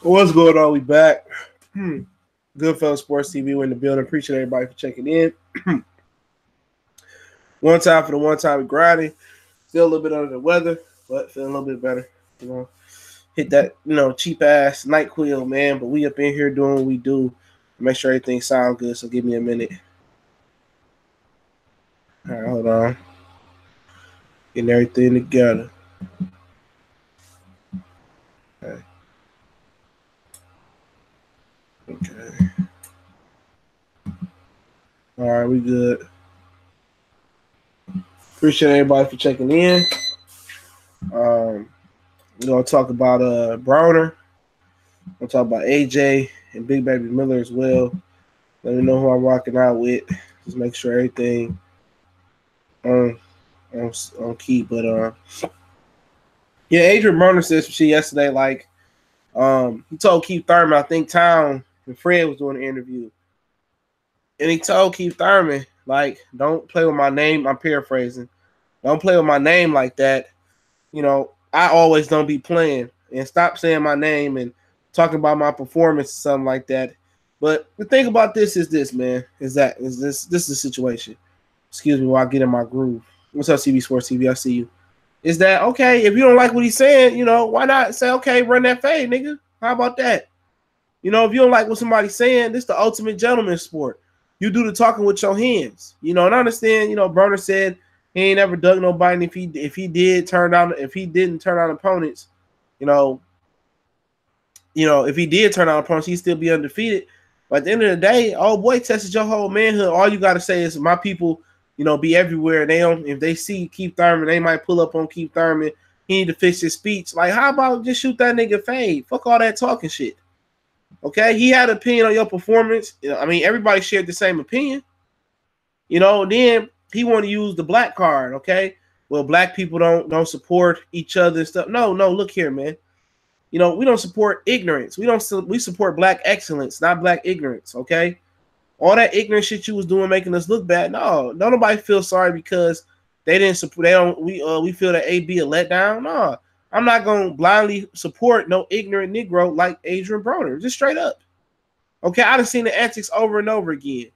What's going on? We back. Goodfellas Sports TV. We're in the building. Appreciate everybody for checking in. One time for the one time we grinding. Still a little bit under the weather, but feeling a little bit better. Hit that cheap ass NyQuil, man. But we up in here doing what we do. Make sure everything sounds good. So give me a minute. All right, hold on. Getting everything together. Okay. All right, we good. Appreciate everybody for checking in. We're gonna talk about Broner. We'll talk about AJ and Big Baby Miller as well. Let me know who I'm rocking out with. Just make sure everything on key. But yeah, Adrien Broner said some shit yesterday. Like, he told Keith Thurman, I think Town and Fred was doing an interview, and he told Keith Thurman, like, don't play with my name. I'm paraphrasing. Don't play with my name like that. I always don't be playing, and stop saying my name and talking about my performance or something like that. But the thing about this is this, man, is this is the situation. Excuse me while I get in my groove. What's up, CB Sports TV? I see you. Is that okay? If you don't like what he's saying, why not say, okay, run that fade, nigga? How about that? If you don't like what somebody's saying, this is the ultimate gentleman sport. You do the talking with your hands. And I understand, Broner said he ain't ever dug nobody. And if he didn't turn out opponents, if he did turn out opponents, he'd still be undefeated. But at the end of the day, oh boy, tested your whole manhood. All you gotta say is my people, be everywhere. They don't. If they see Keith Thurman, they might pull up on Keith Thurman. He need to fix his speech. Like, how about just shoot that nigga fade? Fuck all that talking shit. Okay, he had an opinion on your performance. Everybody shared the same opinion. Then he want to use the black card. Okay, well, black people don't support each other and stuff. No, look here, man. We don't support ignorance. We support black excellence, not black ignorance. Okay, all that ignorant shit you was doing, making us look bad. No, nobody feel sorry because they didn't support. We feel that AB a letdown. No, I'm not gonna blindly support no ignorant Negro like Adrien Broner. Just straight up. Okay, I done seen the antics over and over again.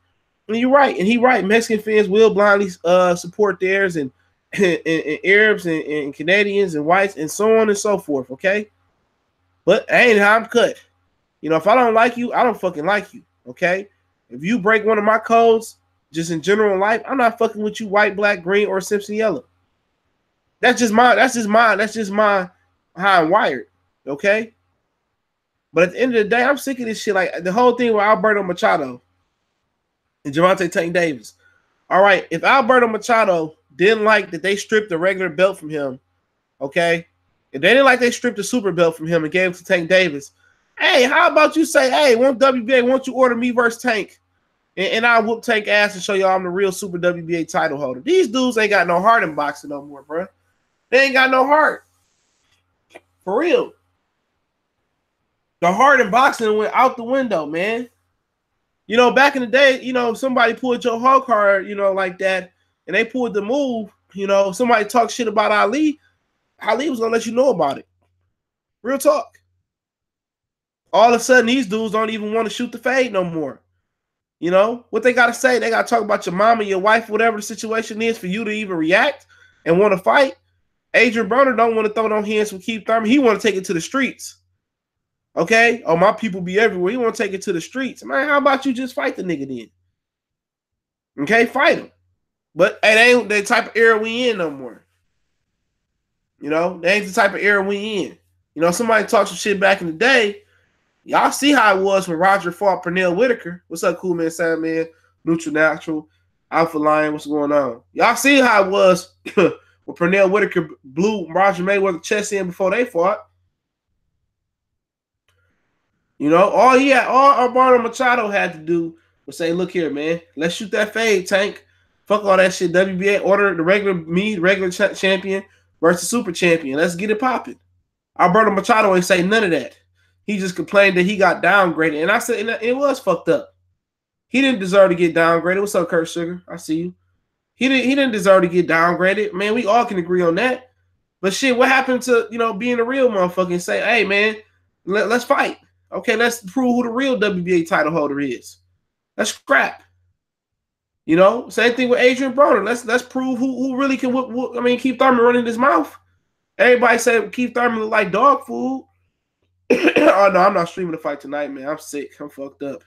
And you're right, and he right. Mexican fans will blindly support theirs, and Arabs and Canadians and whites and so on and so forth. Okay, but that ain't how I'm cut. If I don't like you, I don't fucking like you. Okay, if you break one of my codes, just in general in life, I'm not fucking with you, white, black, green, or Simpson yellow. That's just my how I'm wired. Okay, but at the end of the day, I'm sick of this shit. Like the whole thing with Alberto Machado and Gervonta Tank Davis. All right, if Alberto Machado didn't like that they stripped the regular belt from him, okay, if they didn't like they stripped the super belt from him and gave it to Tank Davis, hey, how about you say, hey, WBA, won't you order me versus Tank? And I'll whoop Tank ass and show y'all I'm the real super WBA title holder. These dudes ain't got no heart in boxing no more, bro. They ain't got no heart. For real. The heart in boxing went out the window, man. Back in the day, if somebody pulled your hog card, like that, and they pulled the move, somebody talked shit about Ali was going to let you know about it. Real talk. All of a sudden, these dudes don't even want to shoot the fade no more. What they got to say? They got to talk about your mom and your wife, whatever the situation is, for you to even react and want to fight. Adrien Broner don't want to throw no hands with Keith Thurman. He want to take it to the streets. Okay? Oh, my people be everywhere. He want to take it to the streets. Man, how about you just fight the nigga then? Okay? Fight him. But it ain't the type of era we in no more. They ain't the type of era we in. Somebody talked some shit back in the day. Y'all see how it was when Roger fought Pernell Whitaker. What's up, Cool Man, Sam Man, Neutral Natural, Alpha Lion, what's going on? Y'all see how it was when Pernell Whitaker blew Roger Mayweather's chest in before they fought. All Alberto Machado had to do was say, look here, man, let's shoot that fade, Tank. Fuck all that shit. WBA, order the regular champion versus super champion. Let's get it popping. Alberto Machado ain't say none of that. He just complained that he got downgraded. And I said, it was fucked up. He didn't deserve to get downgraded. What's up, Kurt Sugar? I see you. He didn't deserve to get downgraded. Man, we all can agree on that. But shit, what happened to, being a real motherfucker and say, hey, man, let's fight. Okay, let's prove who the real WBA title holder is. Let's scrap. You know, same thing with Adrien Broner. Let's prove who really can. I mean, Keith Thurman running his mouth. Everybody said Keith Thurman look like dog food. Oh no, I'm not streaming the fight tonight, man. I'm sick. I'm fucked up.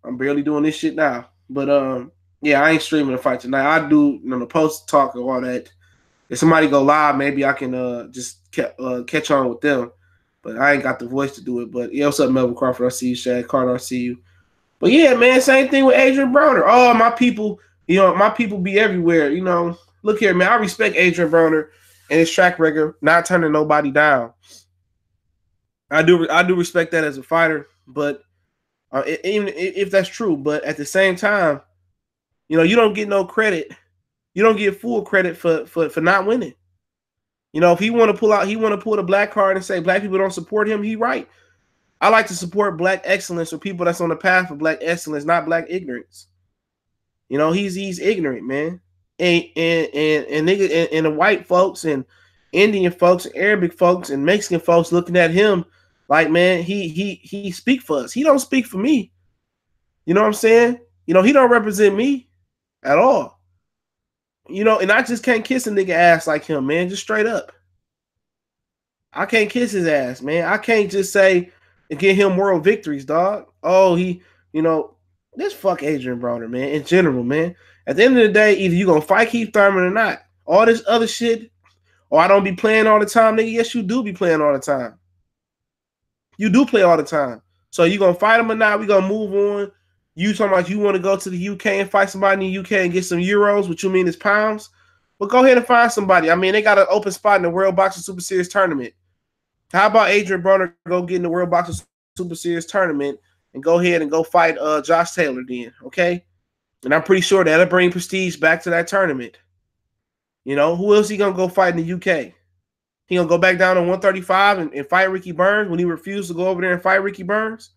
I'm barely doing this shit now. But yeah, I ain't streaming the fight tonight. I do, the post talk and all that. If somebody go live, maybe I can just catch on with them. But I ain't got the voice to do it. But yeah, what's up, Melvin Crawford? I see you, Shad Carter. I see you. But yeah, man, same thing with Adrien Broner. Oh, my people, my people be everywhere. Look here, man. I respect Adrien Broner and his track record, not turning nobody down. I do respect that as a fighter, but even if that's true, but at the same time, you don't get no credit. You don't get full credit for not winning. If he want to pull the black card and say black people don't support him, he right. I like to support black excellence or people that's on the path of black excellence, not black ignorance. He's ignorant, man. And nigga and the white folks and Indian folks and Arabic folks and Mexican folks looking at him like, man, he speak for us. He don't speak for me. You know what I'm saying? He don't represent me at all. And I just can't kiss a nigga ass like him, man. Just straight up. I can't kiss his ass, man. I can't just say and get him moral victories, dog. Oh, just fuck Adrien Broner, man. In general, man. At the end of the day, either you gonna fight Keith Thurman or not. All this other shit, I don't be playing all the time, nigga. Yes, you do be playing all the time. You do play all the time. So you gonna fight him or not? We gonna move on. You talking about you want to go to the UK and fight somebody in the UK and get some euros, what you mean is pounds? Well, go ahead and find somebody. I mean, they got an open spot in the World Boxing Super Series tournament. How about Adrien Broner go get in the World Boxing Super Series tournament and go ahead and go fight Josh Taylor then, okay? And I'm pretty sure that'll bring prestige back to that tournament. Who else he going to go fight in the UK? He going to go back down to 135 and fight Ricky Burns when he refused to go over there and fight Ricky Burns?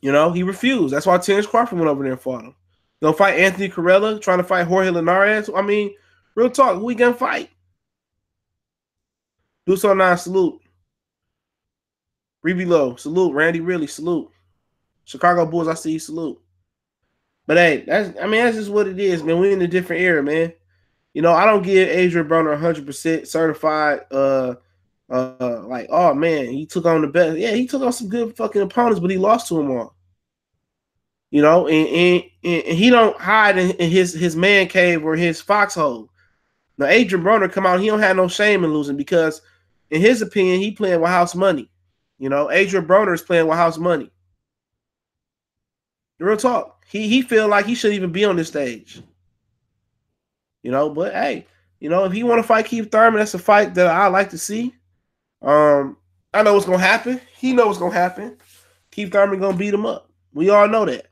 He refused. That's why Terrence Crawford went over there and fought him. Going to fight Anthony Corella, trying to fight Jorge Linares. I mean, real talk, who we going to fight? Duso9, salute. Rebelow, salute. Randy Ridley, salute. Chicago Bulls, I see you, salute. But hey, that's just what it is, man. We're in a different era, man. I don't give Adrien Broner 100% certified. Like, oh man, he took on the best. Yeah, he took on some good fucking opponents, but he lost to them all. And he don't hide in his man cave or his foxhole. Now, Adrien Broner come out, he don't have no shame in losing because, in his opinion, he playing with house money. Adrien Broner is playing with house money. Real talk. He feel like he shouldn't even be on this stage. But hey, if he want to fight Keith Thurman, that's a fight that I like to see. I know what's gonna happen. He knows what's gonna happen. Keith Thurman gonna beat him up. We all know that.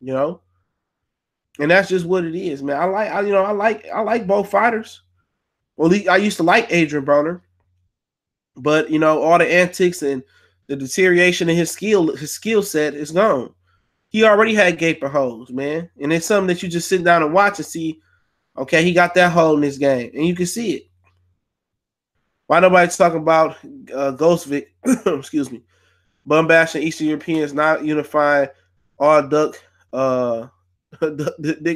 And that's just what it is, man. I like both fighters. Well, I used to like Adrien Broner, but all the antics and the deterioration in his skill set is gone. He already had gaping holes, man. And it's something that you just sit down and watch and see, okay, he got that hole in his game. And you can see it. Why nobody talking about Ghostvic, excuse me, bum bashing Eastern Europeans, not unifying all dick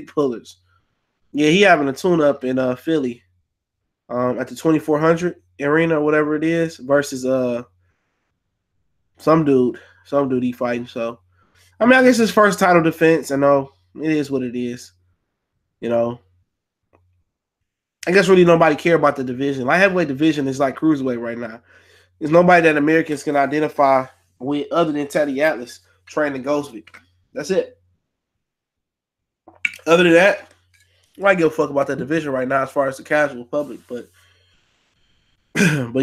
pullers. Yeah, he having a tune-up in Philly at the 2400 arena or whatever it is versus some dude he fighting. So, I guess his first title defense. I know it is what it is. I guess really nobody care about the division. Light heavyweight division is like cruiserweight right now. There's nobody that Americans can identify with other than Teddy Atlas training Ghostvic. That's it. Other than that, I give a fuck about that division right now as far as the casual public. But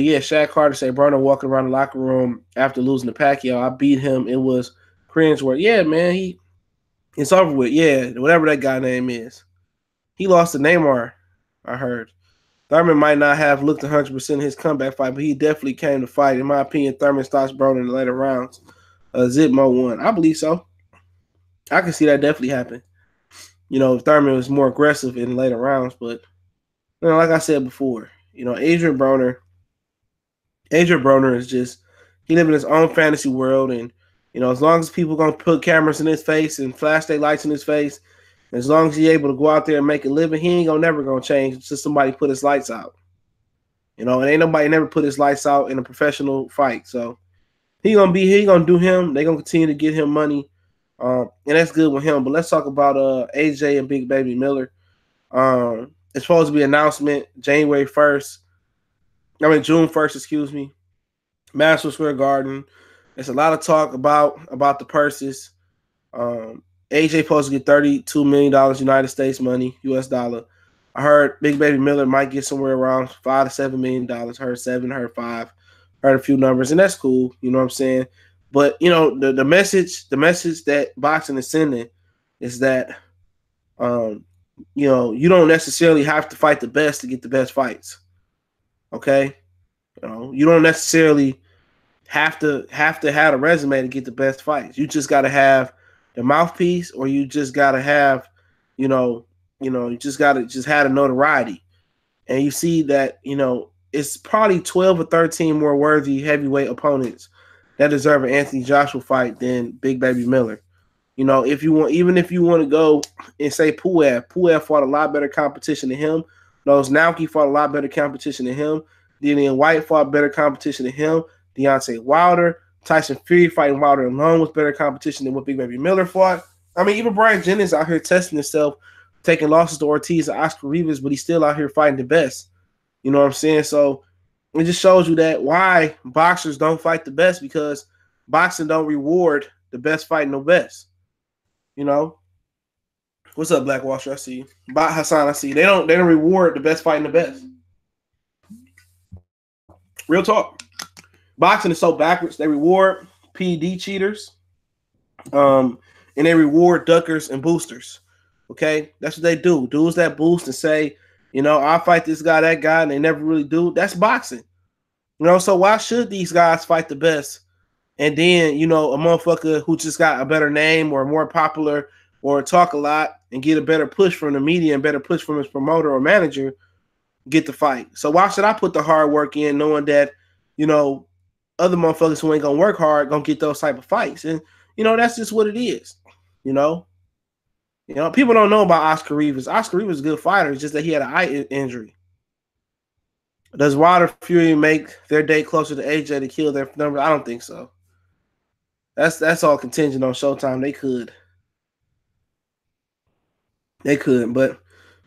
yeah, Shad Carter said Broner walking around the locker room after losing to Pacquiao. I beat him. It was cringe work. Yeah, man, it's over with. Yeah, whatever that guy name is. He lost to Neymar, I heard. Thurman might not have looked 100% in his comeback fight, but he definitely came to fight. In my opinion, Thurman stops Broner in the later rounds. Zipmo won. I believe so. I can see that definitely happen. If Thurman was more aggressive in later rounds, but like I said before, Adrien Broner is just He live in his own fantasy world, and as long as people gonna put cameras in his face and flash their lights in his face, as long as he able to go out there and make a living, he ain't never gonna change until somebody put his lights out. And ain't nobody never put his lights out in a professional fight. So he gonna do him. They gonna continue to get him money, and that's good with him. But let's talk about AJ and Big Baby Miller. It's supposed to be an announcement June 1st, excuse me. Madison Square Garden. There's a lot of talk about the purses. AJ supposed to get $32 million United States money, US dollar. I heard Big Baby Miller might get somewhere around $5 to $7 million. Heard 7, heard 5, heard a few numbers, and that's cool. You know what I'm saying? But the message that boxing is sending is that you don't necessarily have to fight the best to get the best fights. Okay, you don't necessarily have to have a resume to get the best fights. You just got to have the mouthpiece, or you just got to have you just got to have the notoriety. And you see that, it's probably 12 or 13 more worthy heavyweight opponents that deserve an Anthony Joshua fight than Big Baby Miller. If you want to go and say Puev fought a lot better competition than him. Nauki fought a lot better competition than him. Dillian White fought better competition than him. Deontay Wilder, Tyson Fury fighting Wilder alone was better competition than what Big Baby Miller fought. I mean, even Brian Jennings out here testing himself, taking losses to Ortiz and Oscar Rivas, but he's still out here fighting the best. You know what I'm saying? So it just shows you that why boxers don't fight the best, because boxing don't reward the best fighting the best. What's up, Black Washer? I see you. Bot Hassan, I see you. They don't reward the best fighting the best. Real talk. Boxing is so backwards. They reward PED cheaters, and they reward duckers and boosters. Okay, that's what they do. Dudes that boost and say, I'll fight this guy, that guy, and they never really do. That's boxing. So why should these guys fight the best? And then, a motherfucker who just got a better name or more popular or talk a lot and get a better push from the media and better push from his promoter or manager get the fight. So why should I put the hard work in knowing that, other motherfuckers who ain't going to work hard going to get those type of fights? And, that's just what it is, people don't know about Oscar Rivas. Oscar Rivas is a good fighter. It's just that he had an eye injury. Does Wilder Fury make their day closer to AJ to kill their number? I don't think so. That's all contingent on Showtime. They could. But,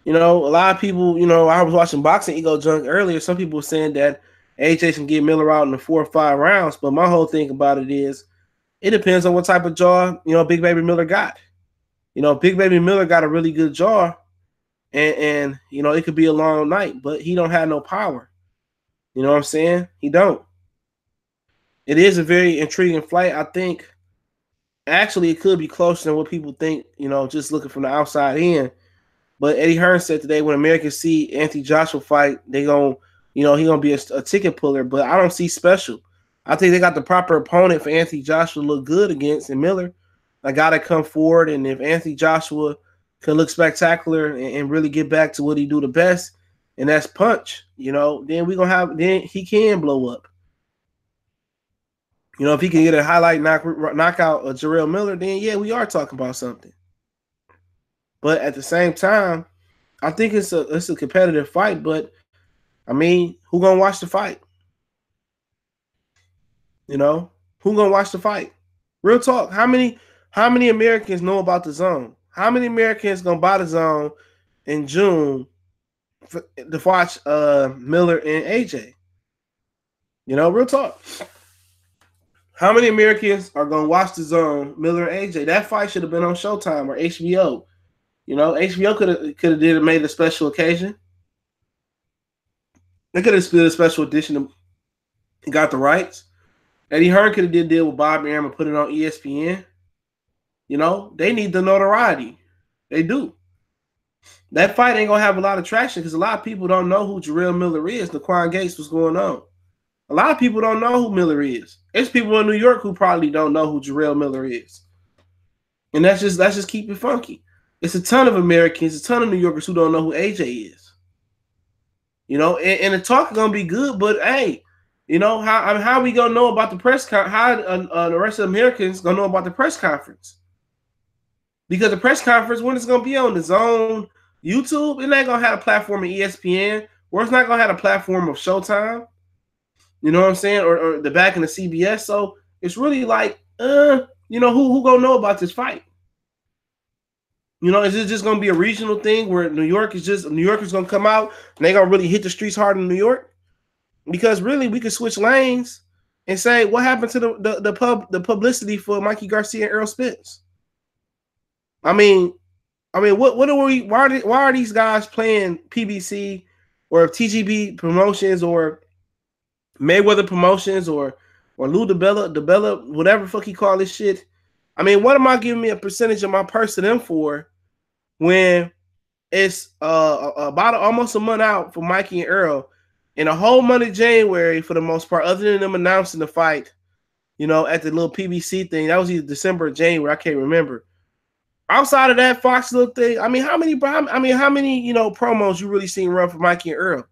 a lot of people, I was watching Boxing Ego Junk earlier. Some people were saying that AJ can get Miller out in the 4 or 5 rounds. But my whole thing about it is it depends on what type of jaw, Big Baby Miller got. Big Baby Miller got a really good jaw, and it could be a long night, but he don't have no power. You know what I'm saying? He don't. It is a very intriguing fight. I think actually it could be closer than what people think, just looking from the outside in. But Eddie Hearn said today when Americans see Anthony Joshua fight, they going he gonna be a ticket puller. But I don't see special. I think they got the proper opponent for Anthony Joshua to look good against, and Miller. I gotta come forward, and if Anthony Joshua can look spectacular and really get back to what he do the best, and that's punch, then then he can blow up. If he can get a highlight knockout of Jarrell Miller, then yeah, we are talking about something. But at the same time, I think it's a competitive fight. But I mean, who gonna watch the fight? Who gonna watch the fight? Real talk. How many Americans know about the Zone? How many Americans gonna buy the Zone in June to watch Miller and AJ? Real talk. How many Americans are gonna watch the Zone, Miller and AJ? That fight should have been on Showtime or HBO. HBO could have made a special occasion. They could have did a special edition and got the rights. Eddie Hearn could have did a deal with Bob Arum and put it on ESPN. They need the notoriety. They do. That fight ain't gonna have a lot of traction because a lot of people don't know who Jarrell Miller is. Naquan Gates, what's going on? A lot of people don't know who Miller is. There's people in New York who probably don't know who Jarrell Miller is. And let's just keep it funky. It's a ton of Americans, a ton of New Yorkers who don't know who AJ is. And the talk is gonna be good, but hey, You know how we gonna know about the press how the rest of Americans gonna know about the press conference? Because the press conference, when it's gonna be on the Zone, YouTube, it ain't gonna have a platform of ESPN, or it's not gonna have a platform of Showtime. You know what I'm saying, or the back in the CBS. So it's really like, you know, who gonna know about this fight? You know, is it just gonna be a regional thing where New Yorkers gonna come out and they gonna really hit the streets hard in New York? Because really, we could switch lanes and say what happened to the publicity for Mikey Garcia and Errol Spence. I mean, what are we? Why are these guys playing PBC or TGB Promotions or Mayweather Promotions or Lou DeBella, whatever fuck he call this shit? I mean, what am I giving me a percentage of my purse to them for when it's about almost a month out for Mikey and Earl, and a whole month of January for the most part, other than them announcing the fight, you know, at the little PBC thing. That was either December or January, I can't remember. Outside of that Fox little thing, I mean, how many you know promos you really seen run for Mikey and Earl?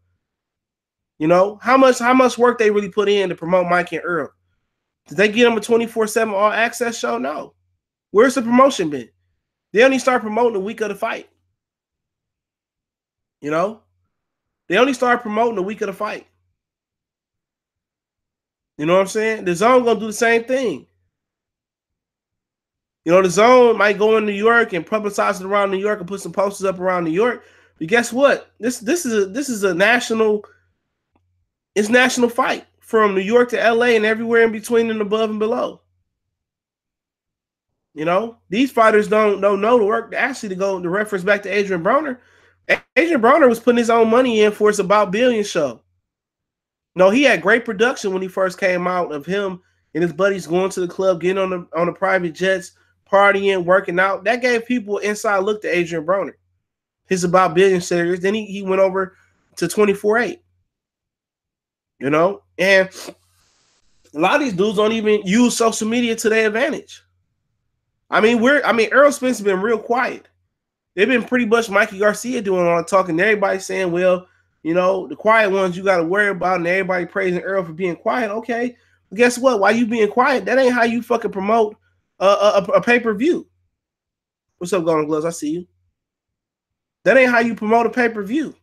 You know, how much work they really put in to promote Mikey and Earl? Did they get them a 24/7 all access show? No. Where's the promotion been? They only start promoting the week of the fight. You know, they only start promoting the week of the fight. You know what I'm saying? The Zone gonna do the same thing. You know, the Zone might go in New York and publicize it around New York and put some posters up around New York. But guess what? This is a national. It's national fight from New York to LA and everywhere in between and above and below. You know, these fighters don't know the work actually to reference back to Adrien Broner. Adrien Broner was putting his own money in for It's About Billion show. No, he had great production when he first came out of him and his buddies going to the club, getting on the private jets, partying, working out. That gave people an inside look to Adrien Broner. His About Billion series. Then he went over to 24/8. You know, and a lot of these dudes don't even use social media to their advantage. I mean, Errol Spence has been real quiet. They've been pretty much Mikey Garcia doing all the talking. Everybody saying, well, you know, the quiet ones you got to worry about, and everybody praising Errol for being quiet. Okay, but guess what? Why you being quiet? That ain't how you fucking promote a pay-per-view. What's up, Golden Gloves? I see you. That ain't how you promote a pay-per-view.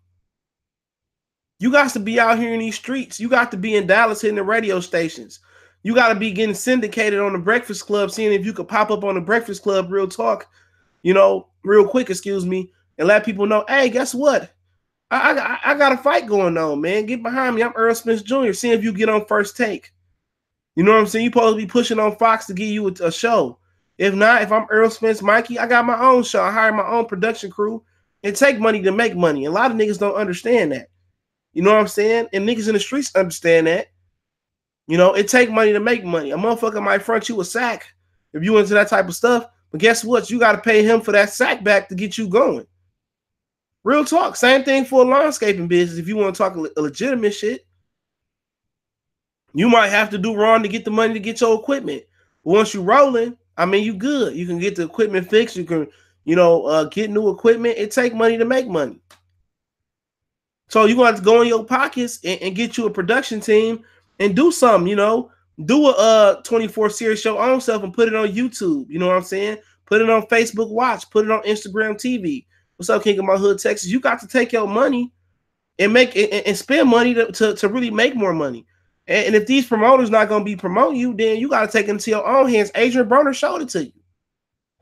You got to be out here in these streets. You got to be in Dallas hitting the radio stations. You got to be getting syndicated on the Breakfast Club, seeing if you could pop up on the Breakfast Club real talk, you know, real quick, excuse me, and let people know, hey, guess what? I got a fight going on, man. Get behind me. I'm Errol Spence Jr. See if you get on First Take. You know what I'm saying? You supposed to be pushing on Fox to give you a show. If not, if I'm Errol Spence Mikey, I got my own show. I hire my own production crew and take money to make money. A lot of niggas don't understand that. You know what I'm saying? And niggas in the streets understand that. You know, it take money to make money. A motherfucker might front you a sack if you into that type of stuff. But guess what? You got to pay him for that sack back to get you going. Real talk. Same thing for a landscaping business. If you want to talk a legitimate shit, you might have to do wrong to get the money to get your equipment. But once you rolling, I mean, you good. You can get the equipment fixed. You can, you know, get new equipment. It take money to make money. So you're going to have to go in your pockets and get you a production team and do something, you know. Do a 24 series show on yourself and put it on YouTube. You know what I'm saying? Put it on Facebook Watch. Put it on Instagram TV. What's up, King of My Hood, Texas? You got to take your money and make it and spend money to really make more money. And if these promoters not going to be promoting you, then you got to take it into your own hands. Adrien Broner showed it to you.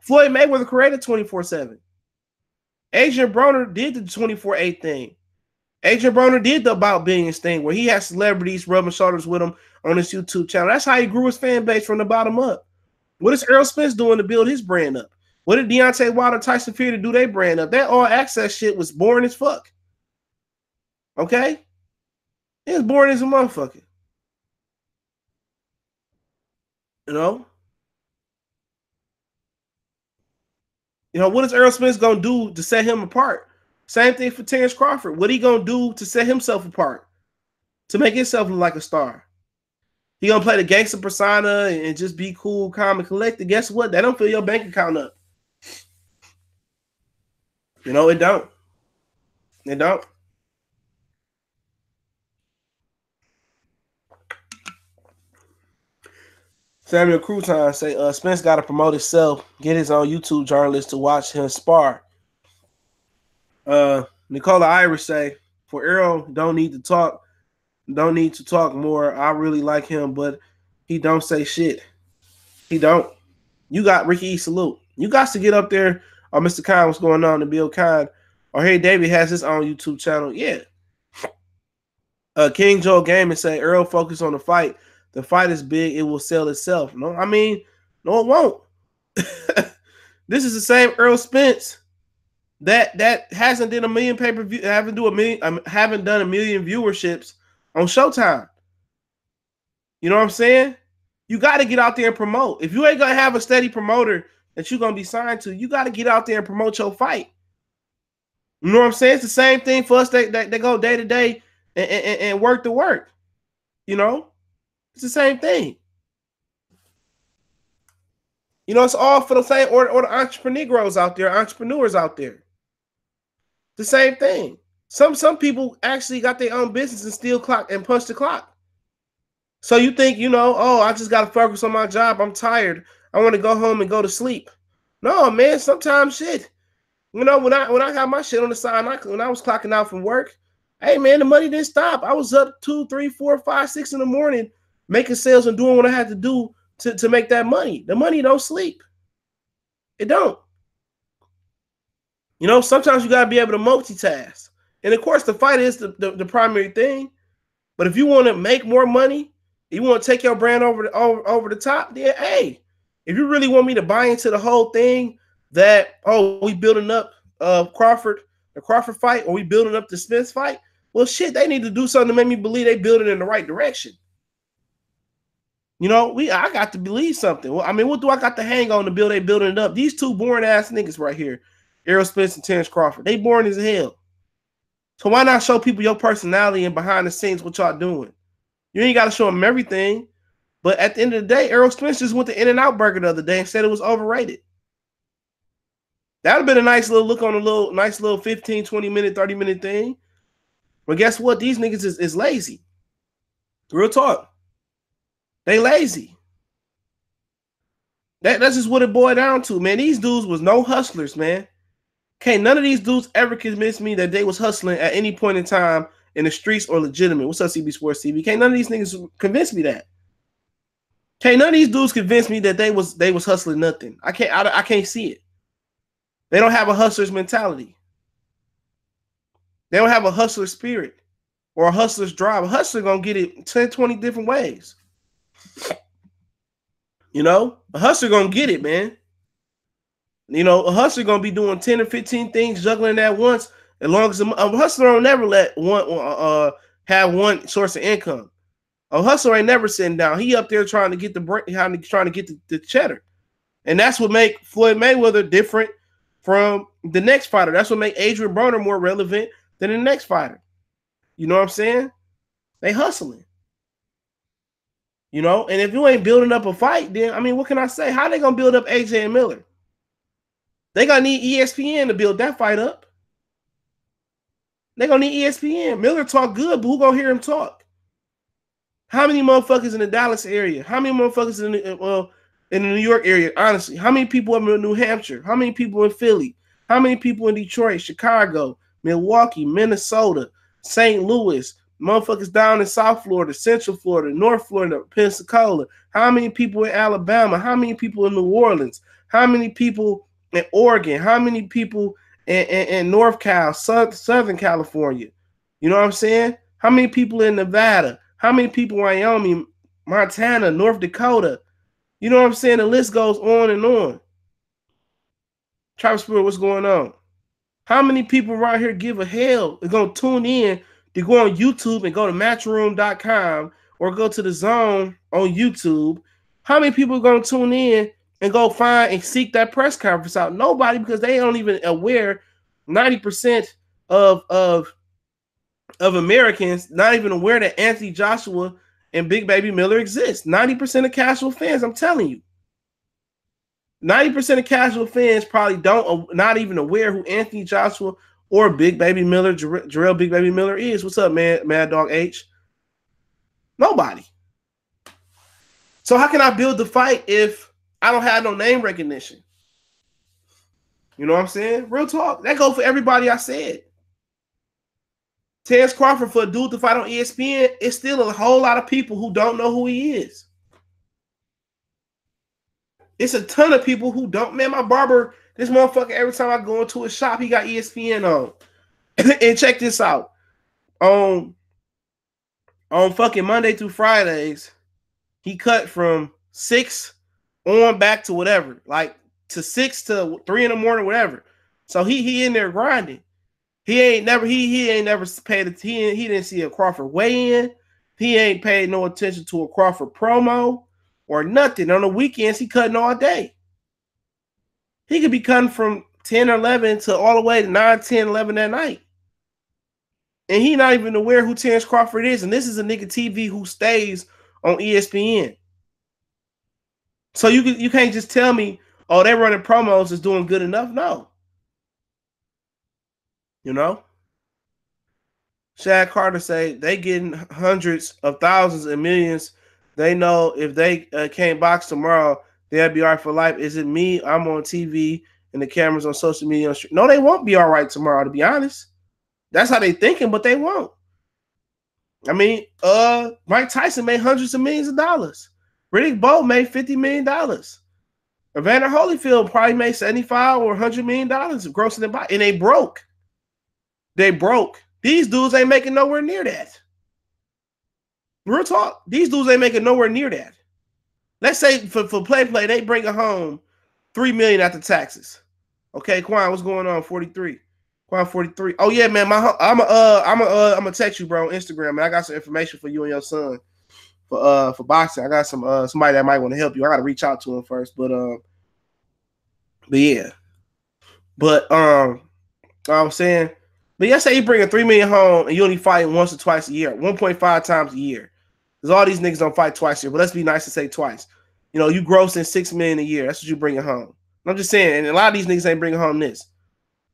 Floyd Mayweather created 24/7. Adrien Broner did the 24/8 thing. Adrien Broner did the About Billions thing where he had celebrities rubbing shoulders with him on his YouTube channel. That's how he grew his fan base from the bottom up. What is Errol Spence doing to build his brand up? What did Deontay Wilder, Tyson Fury to do their brand up? That all access shit was boring as fuck. Okay? It was boring as a motherfucker. You know? You know, what is Errol Spence going to do to set him apart? Same thing for Terrence Crawford. What he going to do to set himself apart? To make himself look like a star? He going to play the gangster persona and just be cool, calm, and collected. Guess what? That don't fill your bank account up. You know, it don't. It don't. Samuel Crouton say, Spence got to promote himself, get his own YouTube journalist to watch him spar. Nicola Irish say, for Errol, don't need to talk more. I really like him, but he don't say shit. He don't. You got Ricky E. Salute. You got to get up there. Or Mr. Khan, what's going on? To Bill Khan. Or hey, David has his own YouTube channel. Yeah. King Joe Gaming say, Earl focus on the fight. The fight is big. It will sell itself. No, I mean, no, it won't. This is the same Earl Spence that hasn't done a million pay-per-view, haven't done a million viewerships on Showtime. You know what I'm saying? You got to get out there and promote. If you ain't gonna have a steady promoter that you're gonna be signed to, you got to get out there and promote your fight. You know what I'm saying? It's the same thing for us that go day to day and work to work. You know, it's the same thing. You know, it's all for the same or the entrepreneurs out there. The same thing. Some people actually got their own business and still clock and punch the clock. So you think, you know, oh, I just got to focus on my job. I'm tired. I want to go home and go to sleep. No, man, sometimes shit. You know, when I got my shit on the side, when I was clocking out from work, hey, man, the money didn't stop. I was up 2, 3, 4, 5, 6 in the morning making sales and doing what I had to do to make that money. The money don't sleep. It don't. You know, sometimes you got to be able to multitask. And, of course, the fight is the primary thing. But if you want to make more money, you want to take your brand over the top, then, hey, if you really want me to buy into the whole thing that, oh, we building up the Crawford fight, or we building up the Spence fight, well, shit, they need to do something to make me believe they building in the right direction. You know, I got to believe something. Well, I mean, what do I got to hang on to build? They building it up. These two boring ass niggas right here, Errol Spence and Terrence Crawford, they boring as hell. So why not show people your personality and behind the scenes what y'all doing? You ain't got to show them everything. But at the end of the day, Errol Spence just went to In-N-Out Burger the other day and said it was overrated. That would have been a nice little look on a nice little 15, 20 minute, 30 minute thing. But guess what? These niggas is lazy. Real talk. They lazy. That's just what it boiled down to, man. These dudes was no hustlers, man. Okay, none of these dudes ever convinced me that they was hustling at any point in time in the streets or legitimate. What's up, CB Sports TV? Can't none of these niggas convince me that. Can't none of these dudes convince me that they was hustling nothing. I can't see it. They don't have a hustler's mentality. They don't have a hustler spirit or a hustler's drive. A hustler gonna get it 10, 20 different ways. You know, a hustler gonna get it, man. You know, a hustler gonna be doing 10 or 15 things, juggling at once. As long as a hustler don't never let one have one source of income. A hustler ain't never sitting down. He up there trying to get the cheddar, and that's what make Floyd Mayweather different from the next fighter. That's what make Adrien Broner more relevant than the next fighter. You know what I'm saying? They hustling. You know, and if you ain't building up a fight, then I mean, what can I say? How they gonna build up AJ and Miller? They gonna need ESPN to build that fight up. They gonna need ESPN. Miller talk good, but who gonna hear him talk? How many motherfuckers in the Dallas area? How many motherfuckers in the New York area? Honestly, how many people up in New Hampshire? How many people in Philly? How many people in Detroit, Chicago, Milwaukee, Minnesota, St. Louis? Motherfuckers down in South Florida, Central Florida, North Florida, Pensacola. How many people in Alabama? How many people in New Orleans? How many people in Oregon? How many people in North Cal, Southern California? You know what I'm saying? How many people in Nevada? How many people in Wyoming, Montana, North Dakota? You know what I'm saying? The list goes on and on. Travis Spirit, what's going on? How many people around here give a hell are going to tune in to go on YouTube and go to matchroom.com or go to the Zone on YouTube? How many people are going to tune in and go find and seek that press conference out? Nobody, because they don't even aware 90% of Americans not even aware that Anthony Joshua and Big Baby Miller exist. 90% of casual fans, I'm telling you. 90% of casual fans probably not even aware who Anthony Joshua or Big Baby Miller, Jarrell Big Baby Miller is. What's up, man? Mad Dog H. Nobody. So how can I build the fight if I don't have no name recognition? You know what I'm saying? Real talk. That go for everybody I said. Terence Crawford, for a dude to fight on ESPN, it's still a whole lot of people who don't know who he is. It's a ton of people who don't. Man, my barber, this motherfucker, every time I go into a shop, he got ESPN on. And check this out. On fucking Monday through Fridays, he cut from 6 on back to whatever, like to 6 to 3 in the morning, whatever. So he in there grinding. He ain't never paid. He didn't see a Crawford weigh in. He ain't paid no attention to a Crawford promo or nothing. On the weekends, he cutting all day. He could be cutting from 10 or 11 to all the way to 9, 10, 11 that night. And he not even aware who Terence Crawford is. And this is a nigga TV who stays on ESPN. So you can't just tell me, oh, they running promos is doing good enough. No. You know? Shad Carter say they getting hundreds of thousands and millions. They know if they can't box tomorrow, they'll be all right for life. Is it me? I'm on TV and the cameras on social media. No, they won't be all right tomorrow, to be honest. That's how they thinking, but they won't. I mean, Mike Tyson made hundreds of millions of dollars. Riddick Bowe made $50 million. Evander Holyfield probably made $75 or $100 million grossing their body, and they broke. They broke. These dudes ain't making nowhere near that. Real talk. These dudes ain't making nowhere near that. Let's say for play, they bring it home $3 million after taxes. Okay, Quan, what's going on? 43. Quan 43. Oh yeah, man. I'm gonna text you, bro, on Instagram, man. I got some information for you and your son for boxing. I got some somebody that might want to help you. I gotta reach out to him first, but yeah. But I was saying. But let's say you bring a $3 million home and you only fight once or twice a year, 1.5 times a year. Because all these niggas don't fight twice a year. But let's be nice to say twice. You know, you grossing $6 million a year. That's what you bring home. And I'm just saying, and a lot of these niggas ain't bringing home this.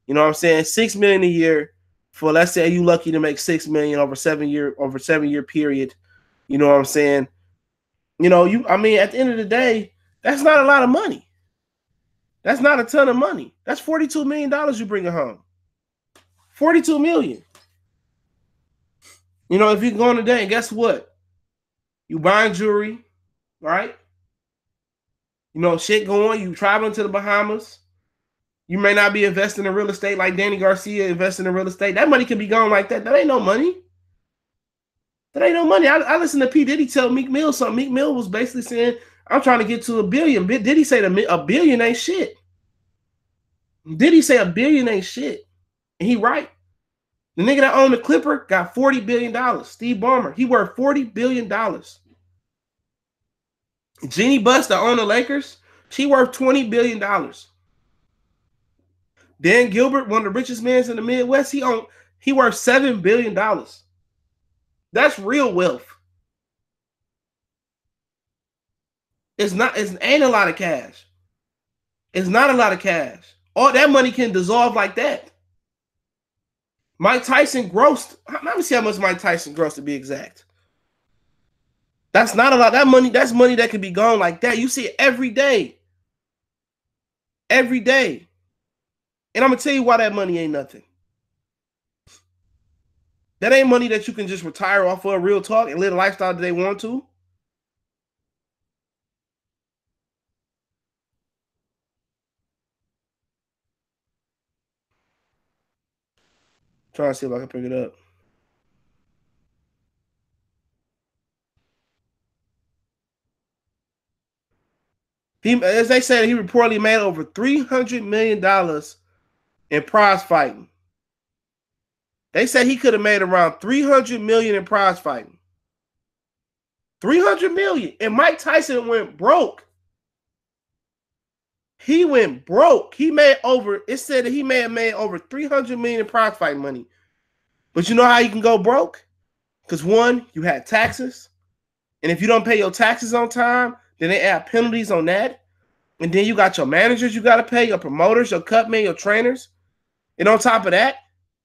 You know what I'm saying? $6 million a year for, let's say you lucky to make $6 million over 7 year period. You know what I'm saying? You know, I mean, at the end of the day, that's not a lot of money. That's not a ton of money. That's $42 million you bring home. 42 million. You know, if you go on today, and guess what? You buying jewelry, right? You know, shit going. You traveling to the Bahamas. You may not be investing in real estate like Danny Garcia investing in real estate. That money can be gone like that. That ain't no money. That ain't no money. I listened to P. Diddy tell Meek Mill something. Meek Mill was basically saying, I'm trying to get to $1 billion. Diddy say $1 billion ain't shit. Diddy say $1 billion ain't shit. And he right. The nigga that owned the Clipper got $40 billion. Steve Ballmer, he worth $40 billion. Jeannie Buss that owned the Lakers, she worth $20 billion. Dan Gilbert, one of the richest men in the Midwest, he worth $7 billion. That's real wealth. It ain't a lot of cash. It's not a lot of cash. All that money can dissolve like that. Mike Tyson grossed. Let me see how much Mike Tyson grossed to be exact. That's not a lot. That money, that's money that could be gone like that. You see it every day. Every day. And I'm going to tell you why that money ain't nothing. That ain't money that you can just retire off of, real talk, and live the lifestyle that they want to. Trying to see if I can pick it up. As they said, he reportedly made over $300 million in prize fighting. They said he could have made around $300 million in prize fighting. $300 million. And Mike Tyson went broke. He went broke. It said that he may have made over $300 million in prize fighting money. But you know how you can go broke? Because one, you had taxes. And if you don't pay your taxes on time, then they add penalties on that. And then you got your managers you got to pay, your promoters, your cutmen, your trainers. And on top of that,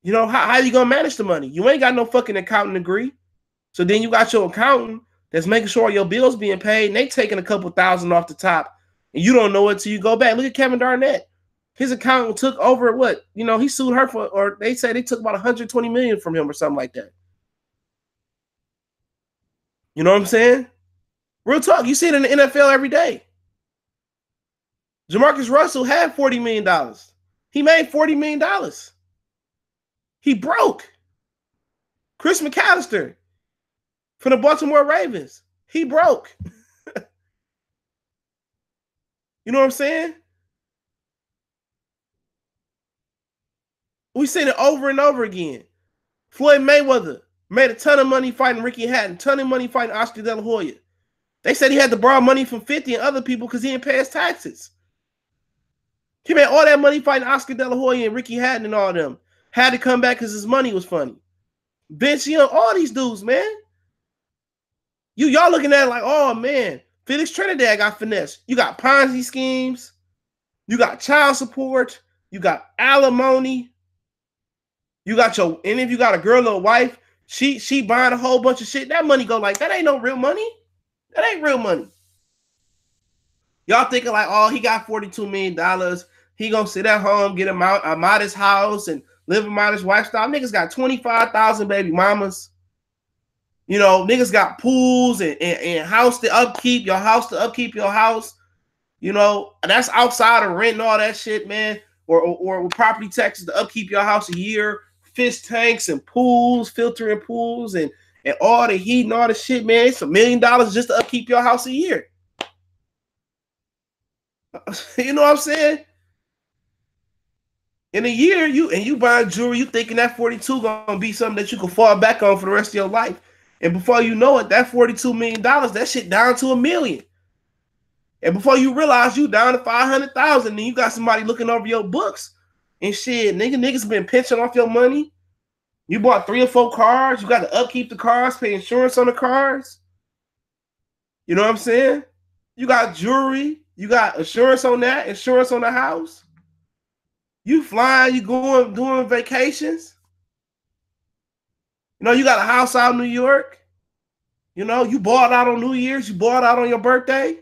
how you going to manage the money? You ain't got no fucking accounting degree. So then you got your accountant that's making sure your bills being paid, and they taking a couple thousand off the top, and you don't know it till you go back. Look at Kevin Garnett. His accountant took over what? He sued her for, or they say they took about $120 million from him or something like that. You know what I'm saying? Real talk. You see it in the NFL every day. Jamarcus Russell had $40 million. He made $40 million. He broke. Chris McAllister from the Baltimore Ravens. He broke. You know what I'm saying? We seen it over and over again. Floyd Mayweather made a ton of money fighting Ricky Hatton, ton of money fighting Oscar De La Hoya. They said he had to borrow money from 50 and other people because he didn't pay his taxes. He made all that money fighting Oscar De La Hoya and Ricky Hatton and all of them. Had to come back because his money was funny. Vince Young, all these dudes, man. Y'all looking at it like, oh, man, Felix Trinidad got finesse. You got Ponzi schemes. You got child support. You got alimony. You got and if you got a girl or a wife, she buying a whole bunch of shit. That money go like, that ain't no real money. That ain't real money. Y'all thinking like, oh, he got $42 million. He gonna sit at home, get a modest house, and live a modest lifestyle. Niggas got 25,000 baby mamas. Niggas got pools and house to upkeep, your house to upkeep your house. And that's outside of rent and all that shit, man. Or property taxes to upkeep your house a year. Fish tanks and pools, filtering pools, and all the heat and all the shit, man. It's $1 million just to upkeep your house a year. You know what I'm saying? In a year, you buying jewelry, you thinking that 42 gonna be something that you can fall back on for the rest of your life. And before you know it, that $42 million, that shit down to $1 million. And before you realize you down to 500,000, then you got somebody looking over your books and shit. Niggas been pinching off your money. You bought 3 or 4 cars. You got to upkeep the cars, pay insurance on the cars. You know what I'm saying? You got jewelry. You got insurance on that, insurance on the house. You flying, you going, doing vacations. You got a house out in New York. You bought out on New Year's. You bought out on your birthday.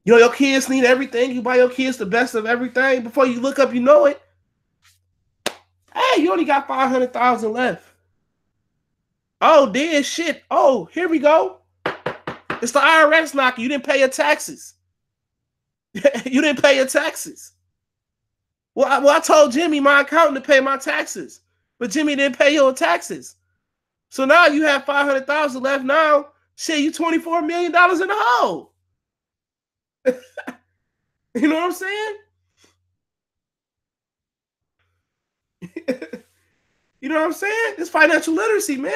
Your kids need everything. You buy your kids the best of everything. Before you look up, you know it. Hey, you only got 500,000 left. Oh, dead shit. Oh, here we go. It's the IRS knocking. You didn't pay your taxes. You didn't pay your taxes. Well, I told Jimmy, my accountant, to pay my taxes. But Jimmy didn't pay your taxes. So now you have 500,000 left now. Shit, you $24 million in the hole. You know what I'm saying? You know what I'm saying? It's financial literacy, man.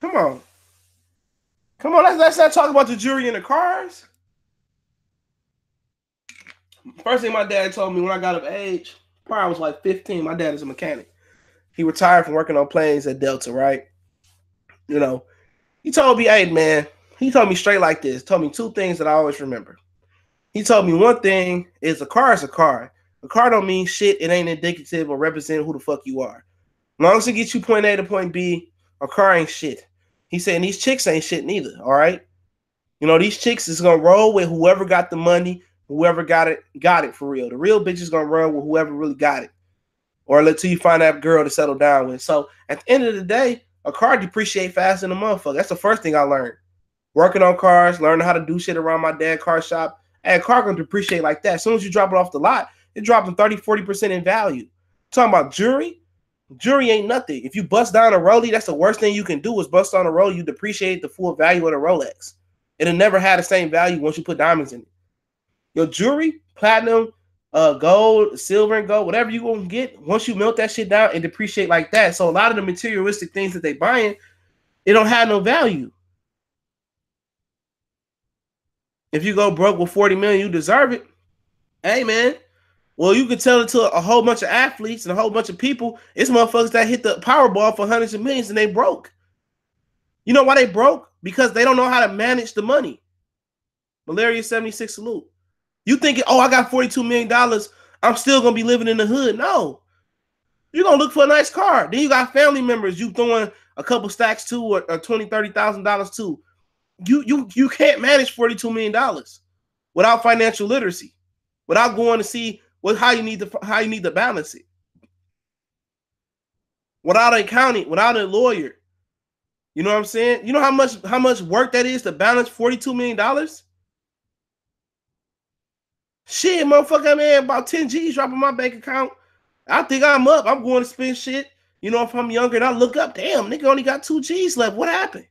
Come on. Let's not talk about the jewelry and the cars. First thing my dad told me when I got of age, probably I was like 15. My dad is a mechanic. He retired from working on planes at Delta, right? He told me, hey, man, he told me straight like this. Told me 2 things that I always remember. He told me one thing is a car is a car. A car don't mean shit. It ain't indicative or represent who the fuck you are. As long as it gets you point A to point B, a car ain't shit. He said, and these chicks ain't shit neither, all right? These chicks is going to roll with whoever got the money, whoever got it for real. The real bitch is going to run with whoever really got it. Or until you find that girl to settle down with. So at the end of the day, a car depreciate faster than a motherfucker. That's the first thing I learned. Working on cars, learning how to do shit around my dad's car shop. Hey, a car going to depreciate like that. As soon as you drop it off the lot, it dropping 30-40% in value. Talking about jewelry. Jewelry ain't nothing. If you bust down a Rollie, that's the worst thing you can do is bust on a Rollie. You depreciate the full value of the Rolex. It'll never have the same value once you put diamonds in it. Your jewelry, platinum, gold, silver and gold, whatever you gonna get, once you melt that shit down and depreciate like that. So a lot of the materialistic things that they buying, it don't have no value. If you go broke with 40 million, you deserve it. Hey, man. Well, you can tell it to a whole bunch of athletes and a whole bunch of people. It's motherfuckers that hit the Powerball for hundreds of millions and they broke. You know why they broke? Because they don't know how to manage the money. Malaria 76 salute. You thinking, oh, I got $42 million. I'm still going to be living in the hood. No. You're gonna look for a nice car. Then you got family members you throwing a couple stacks to or $20,000, $30,000 to. You can't manage $42 million without financial literacy, without going to see how you need to balance it. Without an accountant, without a lawyer. You know what I'm saying? You know how much work that is to balance $42 million? Shit, motherfucker, man, about 10 G's dropping my bank account. I think I'm up. I'm going to spend shit. You know, if I'm younger and I look up, damn, nigga only got 2 G's left. What happened?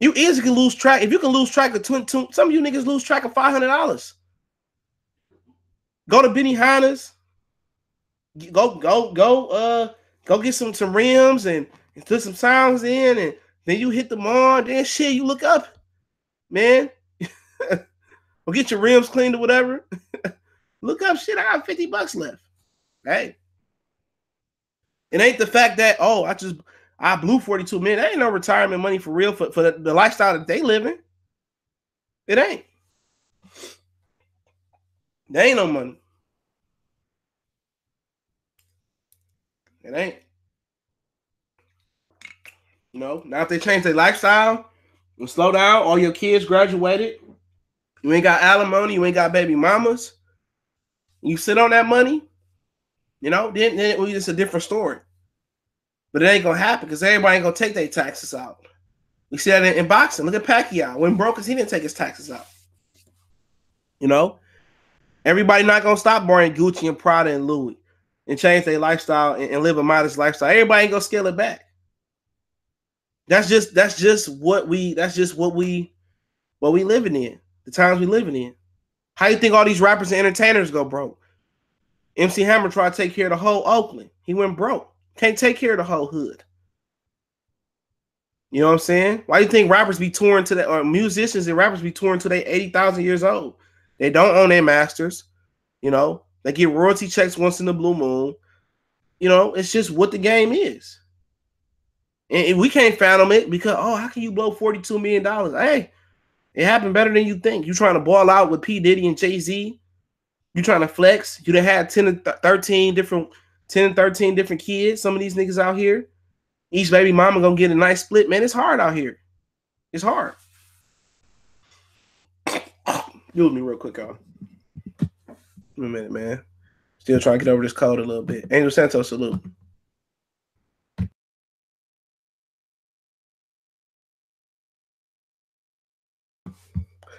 You easily can lose track. If you can lose track of some of you niggas lose track of $500. Go to Benihana's. Go get some rims and put some sounds in, and then you hit the mall. Then shit, you look up, man. Or get your rims cleaned or whatever. Look up, shit. I got $50 left. Hey, it ain't the fact that I blew 42 million. That ain't no retirement money for real for the lifestyle that they living. It ain't. There ain't no money. It ain't. You know, now if they change their lifestyle and slow down, all your kids graduated, you ain't got alimony, you ain't got baby mamas, you sit on that money, you know, then it's a different story. But it ain't gonna happen because everybody ain't gonna take their taxes out. We see that in boxing. Look at Pacquiao. When broke, because he didn't take his taxes out. You know, everybody not gonna stop buying Gucci and Prada and Louis and change their lifestyle and live a modest lifestyle. Everybody ain't gonna scale it back. That's just what we living in. The times we living in. How you think all these rappers and entertainers go broke? MC Hammer tried to take care of the whole Oakland. He went broke. Can't take care of the whole hood. You know what I'm saying? Why do you think rappers be touring to that, or musicians and rappers be touring till they 80,000 years old? They don't own their masters. You know, they get royalty checks once in the blue moon. You know, it's just what the game is. And we can't fathom it because, how can you blow $42 million? Hey, it happened better than you think. You trying to ball out with P. Diddy and Jay-Z. You trying to flex. You done had 10 and 13 different kids. Some of these niggas out here. Each baby mama gonna get a nice split. Man, it's hard out here. It's hard. Excuse me real quick, y'all. Give me a minute, man. Still trying to get over this cold a little bit. Angel Santos, salute.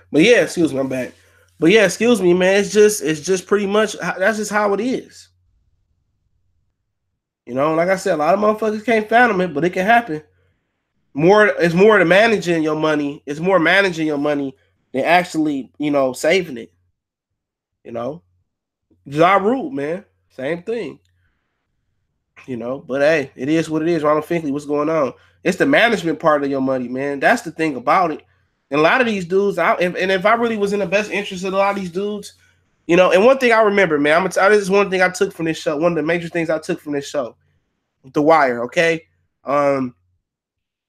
But yeah, excuse me, I'm back. But yeah, excuse me, man. It's just pretty much, that's just how it is. You know, like I said, a lot of motherfuckers can't fathom it, but it can happen. It's more to managing your money. It's more managing your money than actually, you know, saving it. You know, Ja Rule, man, same thing. You know, but hey, it is what it is. Ronald Finkley, what's going on? It's the management part of your money, man. That's the thing about it. And a lot of these dudes, if I really was in the best interest of a lot of these dudes, you know, and one thing I remember, man, this is one thing I took from this show. One of the major things I took from this show, The Wire, okay? And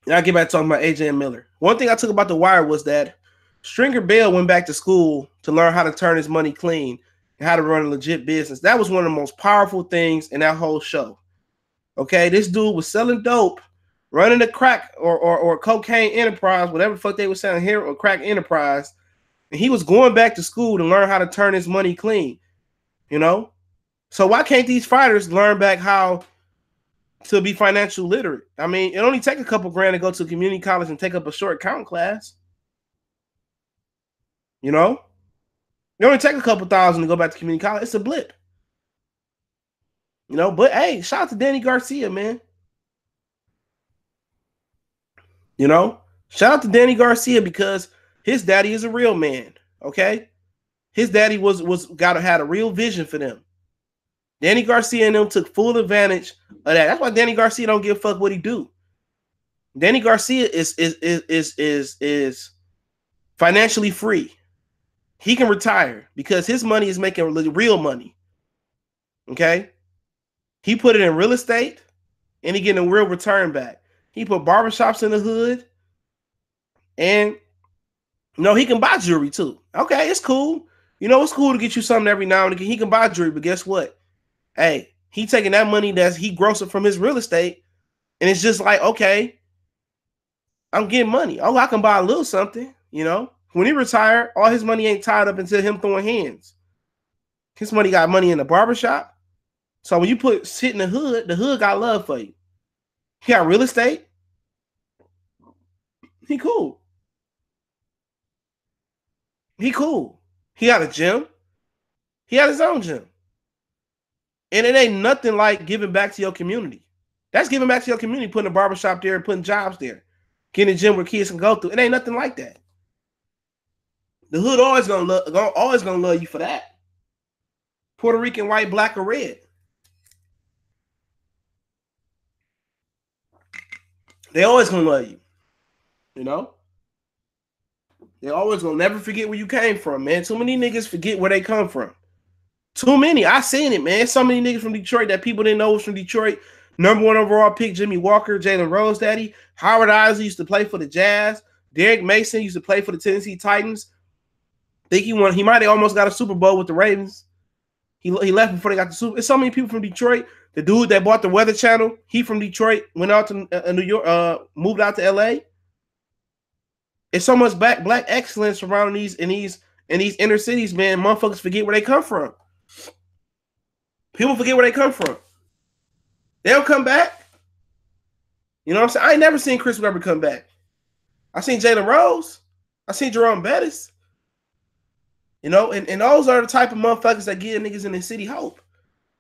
I'll get back to talking about AJ and Miller. One thing I took about The Wire was that Stringer Bell went back to school to learn how to turn his money clean and how to run a legit business. That was one of the most powerful things in that whole show. Okay, this dude was selling dope, running a crack or cocaine enterprise, whatever the fuck they were selling here, or crack enterprise. And he was going back to school to learn how to turn his money clean, you know? So why can't these fighters learn back how to be financial literate? I mean, it only take a couple grand to go to a community college and take up a short account class. You know? It only take a couple thousand to go back to community college. It's a blip. You know, but hey, shout out to Danny Garcia, man. You know? Shout out to Danny Garcia because his daddy is a real man, okay? His daddy had a real vision for them. Danny Garcia and them took full advantage of that. That's why Danny Garcia don't give a fuck what he do. Danny Garcia is financially free. He can retire because his money is making real money. Okay? He put it in real estate and he getting a real return back. He put barbershops in the hood and he can buy jewelry too. Okay, it's cool. You know, it's cool to get you something every now and again. He can buy jewelry, but guess what? Hey, He taking that money that he grossing from his real estate, and it's just like, okay, I'm getting money. Oh, I can buy a little something, you know. When he retired, all his money ain't tied up into him throwing hands. His money got money in the barbershop. So when you put shit in the hood got love for you. He got real estate. He cool. He cool. He got a gym. He had his own gym. And it ain't nothing like giving back to your community. That's giving back to your community, putting a barbershop there and putting jobs there. Getting a gym where kids can go through. It ain't nothing like that. The hood always gonna love you for that. Puerto Rican, white, black, or red. They always gonna love you. You know? They always gonna never forget where you came from, man. Too many niggas forget where they come from. Too many. I seen it, man. So many niggas from Detroit that people didn't know was from Detroit. Number 1 overall pick, Jimmy Walker, Jalen Rose Daddy. Howard Isley used to play for the Jazz. Derek Mason used to play for the Tennessee Titans. Think he won. He might have almost got a Super Bowl with the Ravens. He left before they got the Super. There's so many people from Detroit. The dude that bought the Weather Channel, he from Detroit, went out to New York, moved out to LA. It's so much black excellence around these inner cities, man. Motherfuckers forget where they come from. People forget where they come from. They don't come back. You know what I'm saying? I ain't never seen Chris Webber come back. I seen Jalen Rose. I seen Jerome Bettis. You know, and those are the type of motherfuckers that give niggas in the city hope.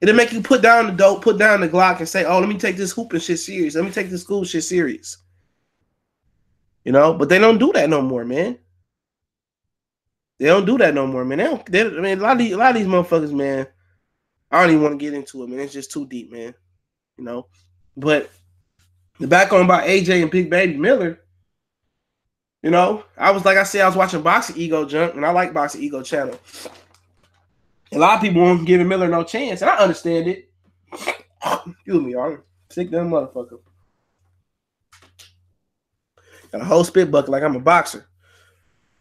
It'll make you put down the dope, put down the Glock, and say, oh, let me take this hooping shit serious. Let me take this school shit serious. You know, but they don't do that no more, man. They don't do that no more, man. I mean, a lot of these motherfuckers, man, I don't even want to get into it, man. It's just too deep, man. You know, but the back on by AJ and Big Baby Miller, you know, I was watching Boxing Ego Junk, and I like Boxing Ego channel. A lot of people won't give Miller no chance, and I understand it. Excuse me, y'all. Sick damn motherfucker. Got a whole spit bucket like I'm a boxer.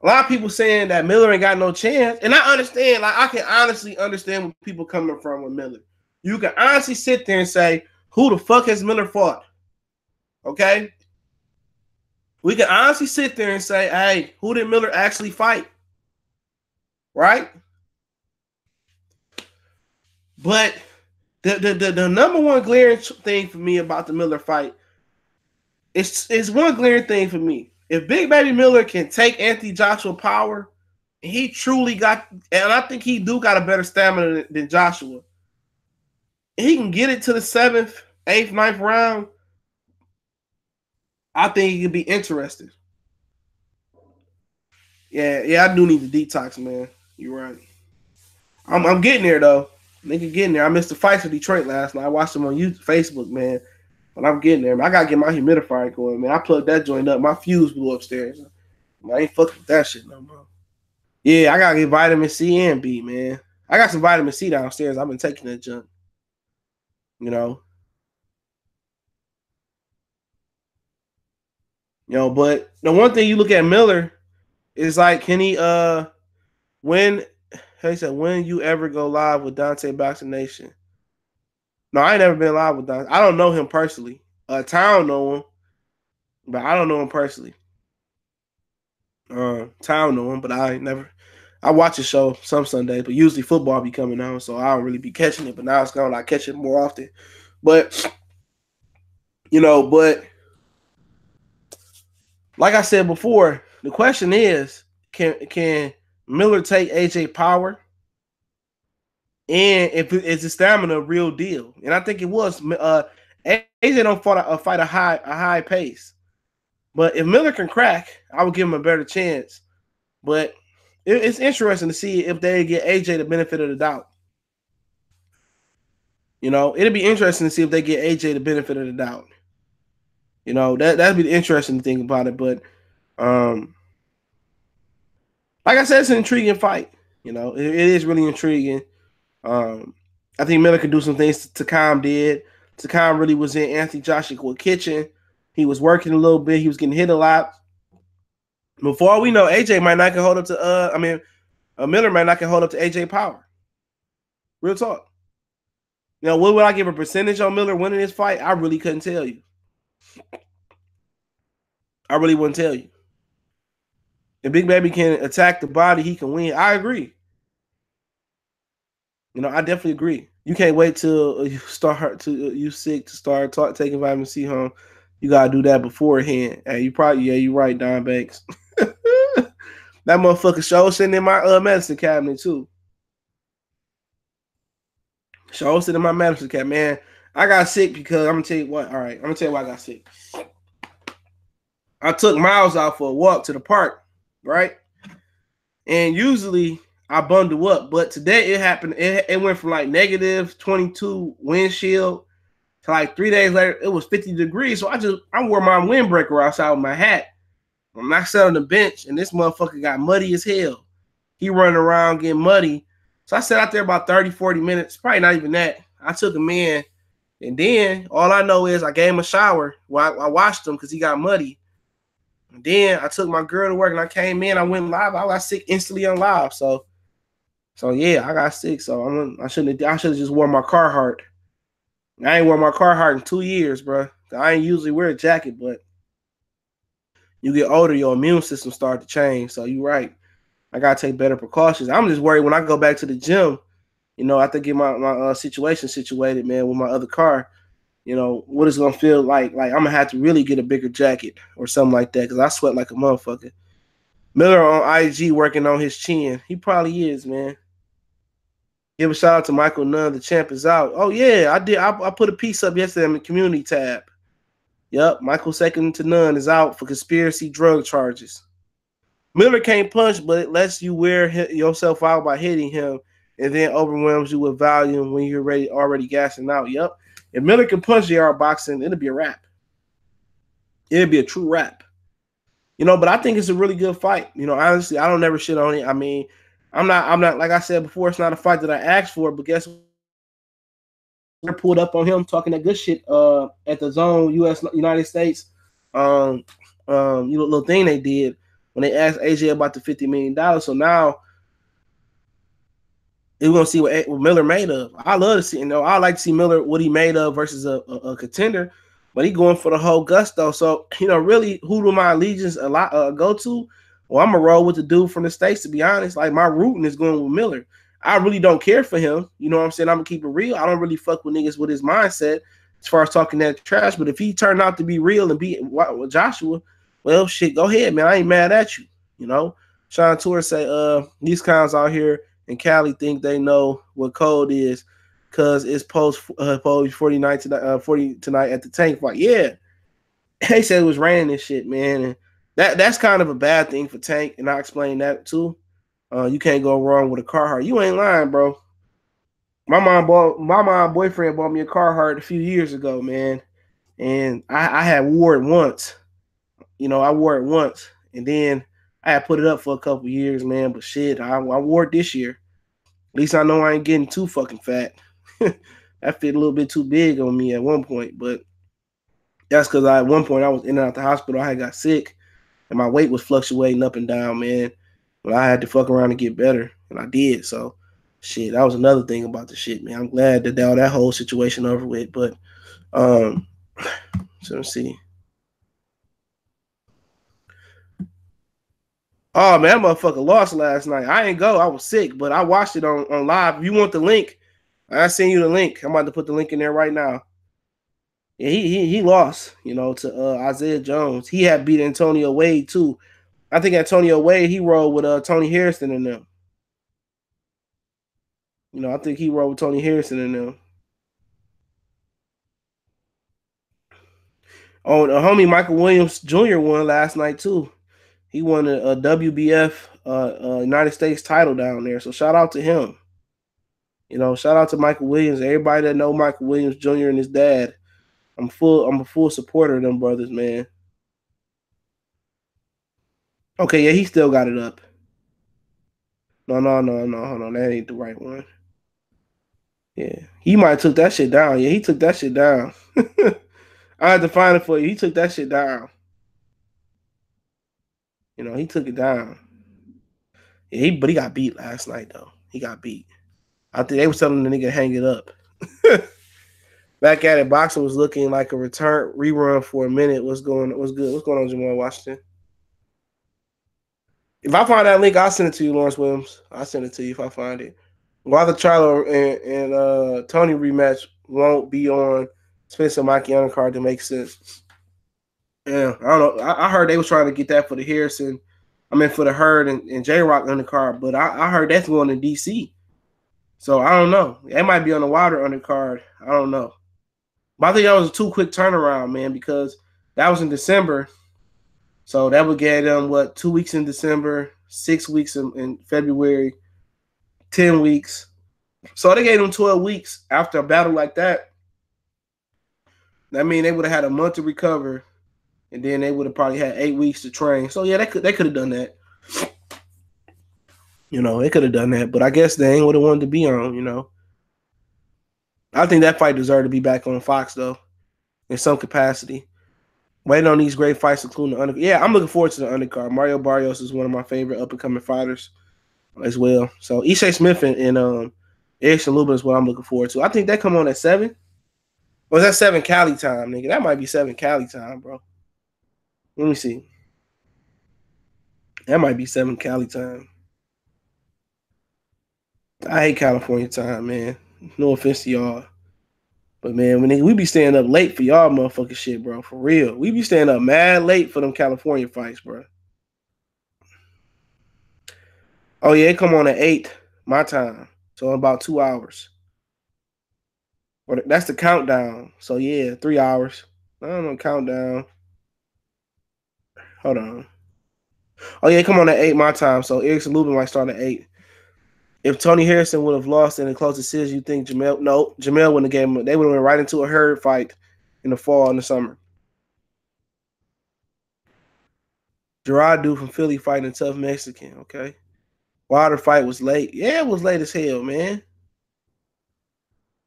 A lot of people saying that Miller ain't got no chance, and I understand. Like, I can honestly understand where people coming from with Miller. You can honestly sit there and say, who the fuck has Miller fought? Okay? We can honestly sit there and say, hey, who did Miller actually fight? Right? But the number one glaring thing for me about the Miller fight is one glaring thing for me. If Big Baby Miller can take Anthony Joshua power, he truly got, and I think he do got a better stamina than Joshua. He can get it to the 7th, 8th, 9th round. I think it could be interesting. Yeah, I do need the detox, man. You're right. I'm getting there though. Nigga getting there. I missed the fights for Detroit last night. I watched them on YouTube, Facebook, man. But I'm getting there, man. I gotta get my humidifier going, man. I plugged that joint up. My fuse blew upstairs. I ain't fucking with that shit no more. Yeah, I gotta get vitamin C and B, man. I got some vitamin C downstairs. I've been taking that junk. You know. But the one thing you look at Miller is like, can he when you ever go live with Dante Boxing Nation? No, I ain't never been live with Dante. I don't know him personally. Town know him, but I don't know him personally. Town know him, but I watch a show some Sundays, but usually football be coming on, so I don't really be catching it. But now it's gonna like catch it more often. But like I said before, the question is, can Miller take AJ power? And if is the stamina a real deal? And I think it was. AJ don't fight a high pace. But if Miller can crack, I would give him a better chance. But it's interesting to see if they get AJ the benefit of the doubt. It'll be interesting to see if they get AJ the benefit of the doubt. That'd be the interesting thing about it. But like I said, it's an intriguing fight. It is really intriguing. I think Miller could do some things Takam did. Takam really was in Anthony Joshua kitchen. He was working a little bit. He was getting hit a lot. Before we know, AJ might not can hold up to Miller might not can hold up to AJ power. Real talk. You know, what would I give a percentage on Miller winning this fight? I really couldn't tell you. I really wouldn't tell you. If Big Baby can attack the body, he can win. I agree. You know, I definitely agree. You can't wait till you start to you sick to start taking vitamin C home. You gotta do that beforehand. Hey, you probably you're right, Don Banks. That motherfucker show sitting in my medicine cabinet too. Show sitting in my medicine cabinet, man. I got sick because I'm gonna tell you what. All right, I'm gonna tell you why I got sick. I took Miles out for a walk to the park, right? And usually I bundle up, but today it happened. It went from like negative 22 windshield to like 3 days later it was 50 degrees. So I wore my windbreaker outside with my hat. When I sat on the bench and this motherfucker got muddy as hell. He running around getting muddy. So I sat out there about 30, 40 minutes, probably not even that. I took him in, and then all I know is I gave him a shower. Well, I washed him because he got muddy. And then I took my girl to work and I came in. I went live. I got sick instantly on live. So yeah, I got sick. So I should have just worn my Carhartt. I ain't worn my Carhartt in 2 years, bro. I ain't usually wear a jacket, but you get older, your immune system start to change. So you're right. I gotta take better precautions. I'm just worried when I go back to the gym. You know, I have to get my situation situated, man, with my other car. You know, what it's gonna feel like. Like I'm gonna have to really get a bigger jacket or something like that because I sweat like a motherfucker. Miller on IG working on his chin. He probably is, man. Give a shout out to Michael Nunn. The champ is out. Oh yeah, I did. I put a piece up yesterday in the community tab. Yep, Michael second to none is out for conspiracy drug charges. Miller can't punch, but it lets you wear yourself out by hitting him, and then overwhelms you with volume when you're already gassing out. Yep. If Miller can punch JR boxing, it'll be a wrap. It'll be a true wrap. You know, but I think it's a really good fight. You know, honestly, I don't never shit on it. I mean, I'm not like I said before, it's not a fight that I asked for, but guess what? They're pulled up on him talking that good shit at the zone United States little thing they did when they asked AJ about the $50 million. So now we're gonna see what Miller made of. I love to see, I like to see Miller what he made of versus a contender, but he going for the whole gusto. So really, who do my allegiance go to? Well, I'm gonna roll with the dude from the States, to be honest. Like my rooting is going with Miller. I really don't care for him. You know what I'm saying? I'm gonna keep it real. I don't really fuck with niggas with his mindset as far as talking that trash. But if he turned out to be real and beat Joshua, well, shit, go ahead, man. I ain't mad at you. You know, Sean Tour say, these clowns out here in Cali think they know what code is because it's post 49 tonight, 40 tonight at the Tank fight. Yeah, they said it was raining and shit, man. And that's kind of a bad thing for Tank, and I explained that too. You can't go wrong with a Carhartt. You ain't lying, bro. My mom boyfriend bought me a Carhartt a few years ago, man, and I had wore it once. I wore it once, and then I had put it up for a couple years, man. But shit, I wore it this year. At least I know I ain't getting too fucking fat. That fit a little bit too big on me at one point, but that's because at one point I was in and out the hospital. I had got sick, and my weight was fluctuating up and down, man. But I had to fuck around and get better, and I did. So, shit, that was another thing about the shit, man. I'm glad that whole situation over with. But, so let's see. Oh man, that motherfucker lost last night. I ain't go. I was sick, but I watched it on live. If you want the link, I send you the link. I'm about to put the link in there right now. Yeah, he lost, to Isaiah Jones. He had beat Antonio Wade too. I think Antonio Wade, he rolled with Tony Harrison in them. I think he rolled with Tony Harrison in them. Oh, the homie Michael Williams Jr. won last night too. He won a WBF United States title down there. So shout out to him. Shout out to Michael Williams. Everybody that know Michael Williams Jr. and his dad. I'm a full supporter of them brothers, man. Okay, yeah, he still got it up. No, hold on, that ain't the right one. Yeah, he might have took that shit down. Yeah, he took that shit down. I had to find it for you. He took that shit down. He took it down. Yeah, but he got beat last night though. He got beat. I think they was telling the nigga to hang it up. Back at it, boxing was looking like a rerun for a minute. What's good? What's going on, Jamal Washington? If I find that link, I'll send it to you, Lawrence Williams. I'll send it to you if I find it. While the Charlo and Tony rematch won't be on Spence and Mikey undercard to make sense. Yeah, I don't know. I heard they was trying to get that for the Harrison. I mean, for the Herd and J Rock undercard, but I heard that's going to DC. So I don't know. It might be on the Wilder undercard. I don't know. But I think that was a too quick turnaround, man, because that was in December. So that would get them, 2 weeks in December, 6 weeks in February, 10 weeks. So they gave them 12 weeks after a battle like that. That means they would have had a month to recover, and then they would have probably had 8 weeks to train. So yeah, they could have done that. They could have done that, but I guess they ain't would have wanted to be on. I think that fight deserved to be back on Fox though, in some capacity. Waiting on these great fights, including the undercard. Yeah, I'm looking forward to the undercard. Mario Barrios is one of my favorite up-and-coming fighters as well. So Ishii Smith and Erickson Lubin is what I'm looking forward to. I think they come on at 7. Or is that 7 Cali time, nigga? That might be 7 Cali time, bro. Let me see. That might be 7 Cali time. I hate California time, man. No offense to y'all. But, man, we be staying up late for y'all motherfucking shit, bro. For real. We be staying up mad late for them California fights, bro. Oh, yeah, it come on at 8 my time. So, in about 2 hours. That's the countdown. So, yeah, 3 hours. I don't know, countdown. Hold on. Oh, yeah, come on at 8 my time. So, Erickson Lubin might start at 8. If Tony Harrison would have lost in a close decision, you think Jamel? No, Jamel wouldn't have gave him. They would have went right into a Herd fight in the fall and the summer. Gerard dude from Philly fighting a tough Mexican. Okay, Wilder fight was late. Yeah, it was late as hell, man.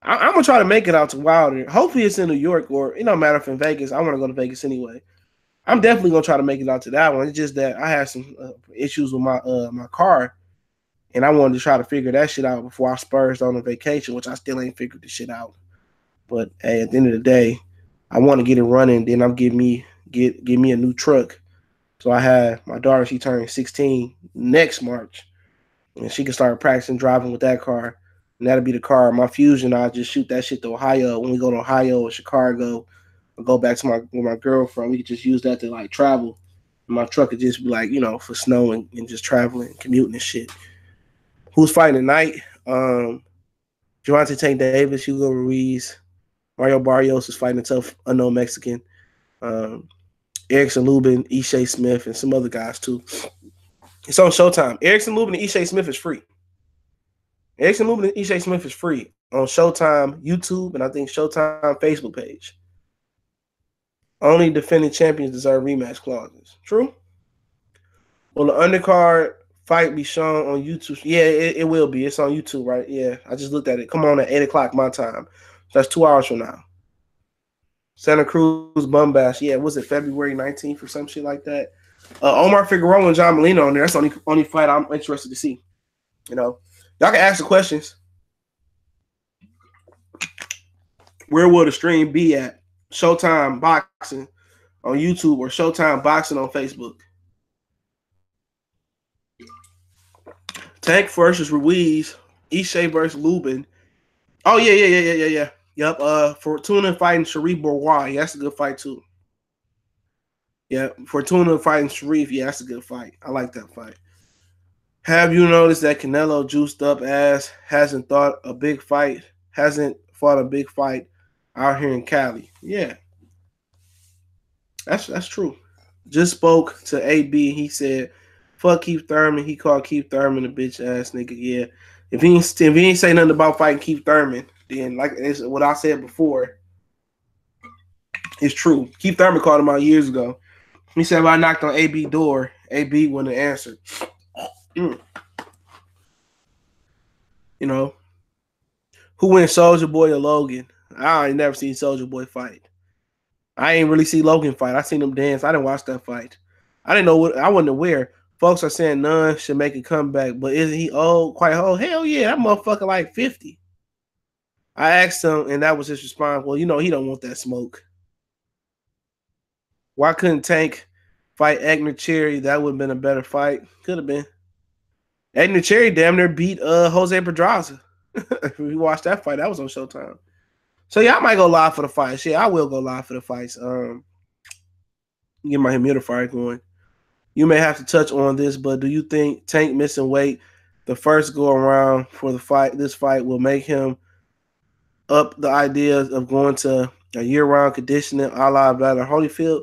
I'm gonna try to make it out to Wilder. Hopefully, it's in New York or it don't matter if in Vegas. I want to go to Vegas anyway. I'm definitely gonna try to make it out to that one. It's just that I had some issues with my car. And I wanted to try to figure that shit out before I spurged on a vacation, which I still ain't figured the shit out. But hey, at the end of the day, I want to get it running. Then I'm give me a new truck. So I had my daughter, she turned 16 next March. And she can start practicing driving with that car. And that'll be the car. My Fusion, I'll just shoot that shit to Ohio. When we go to Ohio or Chicago, I'll go back to my girlfriend. We could just use that to like travel. And my truck could just be like, for snow and just traveling, commuting and shit. Who's fighting tonight? Gervonta Tank Davis, Hugo Ruiz, Mario Barrios is fighting a tough unknown Mexican. Erickson Lubin, Ishii Smith, and some other guys too. It's on Showtime. Erickson Lubin and Ishii Smith is free. Erickson Lubin and Ishii Smith is free on Showtime YouTube and I think Showtime Facebook page. Only defending champions deserve rematch clauses. True? Well, the undercard fight be shown on YouTube. Yeah, it will be. It's on YouTube, right? Yeah, I just looked at it. Come on at 8 o'clock my time. So that's 2 hours from now. Santa Cruz Bumbash. Yeah, was it February 19th or some shit like that? Omar Figueroa and John Molina on there. That's the only fight I'm interested to see. Y'all can ask the questions. Where will the stream be at? Showtime Boxing on YouTube or Showtime Boxing on Facebook? Tank versus Ruiz, Ishii versus Lubin. Oh yeah. Yep. Fortuna fighting Sharif Bourgois. Yeah, that's a good fight too. Yeah, Fortuna fighting Sharif. Yeah, that's a good fight. I like that fight. Have you noticed that Canelo juiced up ass hasn't fought a big fight out here in Cali? Yeah, that's true. Just spoke to AB. He said, "Fuck Keith Thurman." He called Keith Thurman a bitch ass nigga. Yeah, if he ain't say nothing about fighting Keith Thurman, then like it's what I said before, it's true. Keith Thurman called him out years ago. He said if I knocked on AB door, AB wouldn't have answered. Who wins, Soulja Boy or Logan? I ain't never seen Soulja Boy fight. I ain't really see Logan fight. I seen him dance. I didn't watch that fight. I didn't know what I wasn't aware. Folks are saying none should make a comeback, but is he old? Quite old? Hell yeah, that motherfucker like 50. I asked him, and that was his response. Well, he don't want that smoke. Why couldn't Tank fight Agner Cherry? That would have been a better fight. Could have been. Agner Cherry damn near beat Jose Pedraza. We watched that fight. That was on Showtime. So yeah, I might go live for the fights. Yeah, I will go live for the fights. Get my humidifier going. You may have to touch on this, but do you think Tank missing weight the first go around for this fight will make him up the idea of going to a year-round conditioning a la Evander Holyfield?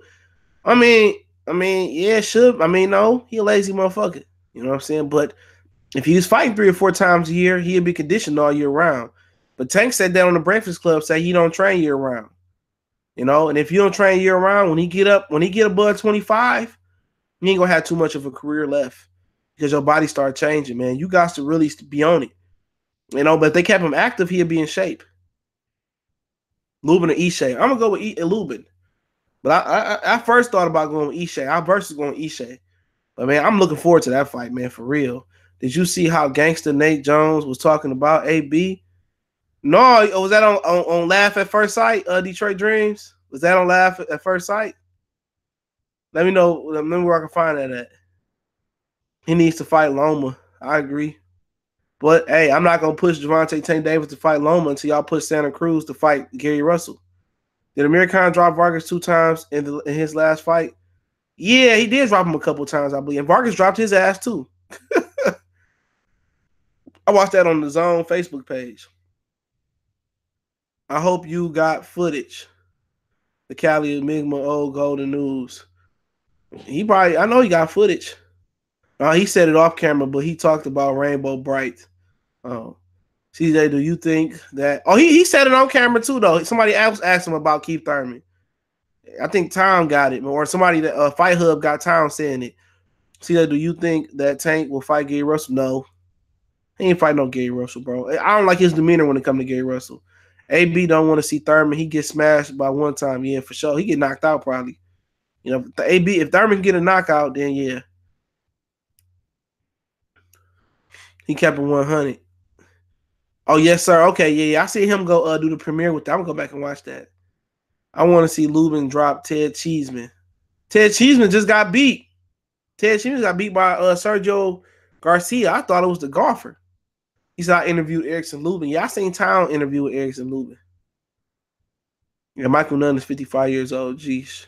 I mean, yeah, it should. No, he a lazy motherfucker. You know what I'm saying? But if he was fighting 3 or 4 times a year, he'd be conditioned all year round. But Tank said that on the Breakfast Club, say he don't train year round. And if you don't train year round, when he get above 25, you ain't gonna have too much of a career left because your body start changing, man. You got to really be on it. But if they kept him active, he'd be in shape. Lubin or Ishe. I'm gonna go with Lubin. But I first thought about going with Ishe. I versus going with Ishe. But man, I'm looking forward to that fight, man, for real. Did you see how gangster Nate Jones was talking about AB? No, was that on Laugh at First Sight? Detroit Dreams? Was that on Laugh at First Sight? Let me know. Let me know where I can find that at. He needs to fight Loma. I agree. But hey, I'm not gonna push Gervonta Tank Davis to fight Loma until y'all push Santa Cruz to fight Gary Russell. Did Amir Khan drop Vargas 2 times in his last fight? Yeah, he did drop him a couple times, I believe. And Vargas dropped his ass too. I watched that on the Zone Facebook page. I hope you got footage. The Cali Enigma old Golden News. I know he got footage. He said it off camera, but he talked about Rainbow Bright. CJ, do you think that? Oh, he said it on camera too, though. Somebody else asked him about Keith Thurman. I think Tom got it, or somebody that Fight Hub got Tom saying it. CJ, do you think that Tank will fight Gary Russell? No. He ain't fighting no Gary Russell, bro. I don't like his demeanor when it comes to Gary Russell. AB don't want to see Thurman. He gets smashed by one time, yeah, for sure. He get knocked out probably. If Thurman get a knockout, then yeah. He kept it 100. Oh, yes, sir. Okay, yeah. I see him go do the premiere with that. I'm going to go back and watch that. I want to see Lubin drop Ted Cheeseman. Ted Cheeseman just got beat. Ted Cheeseman got beat by Sergio Garcia. I thought it was the golfer. He said I interviewed Erickson Lubin. Yeah, I seen Town interview with Erickson Lubin. Yeah, Michael Nunn is 55 years old. Jeez.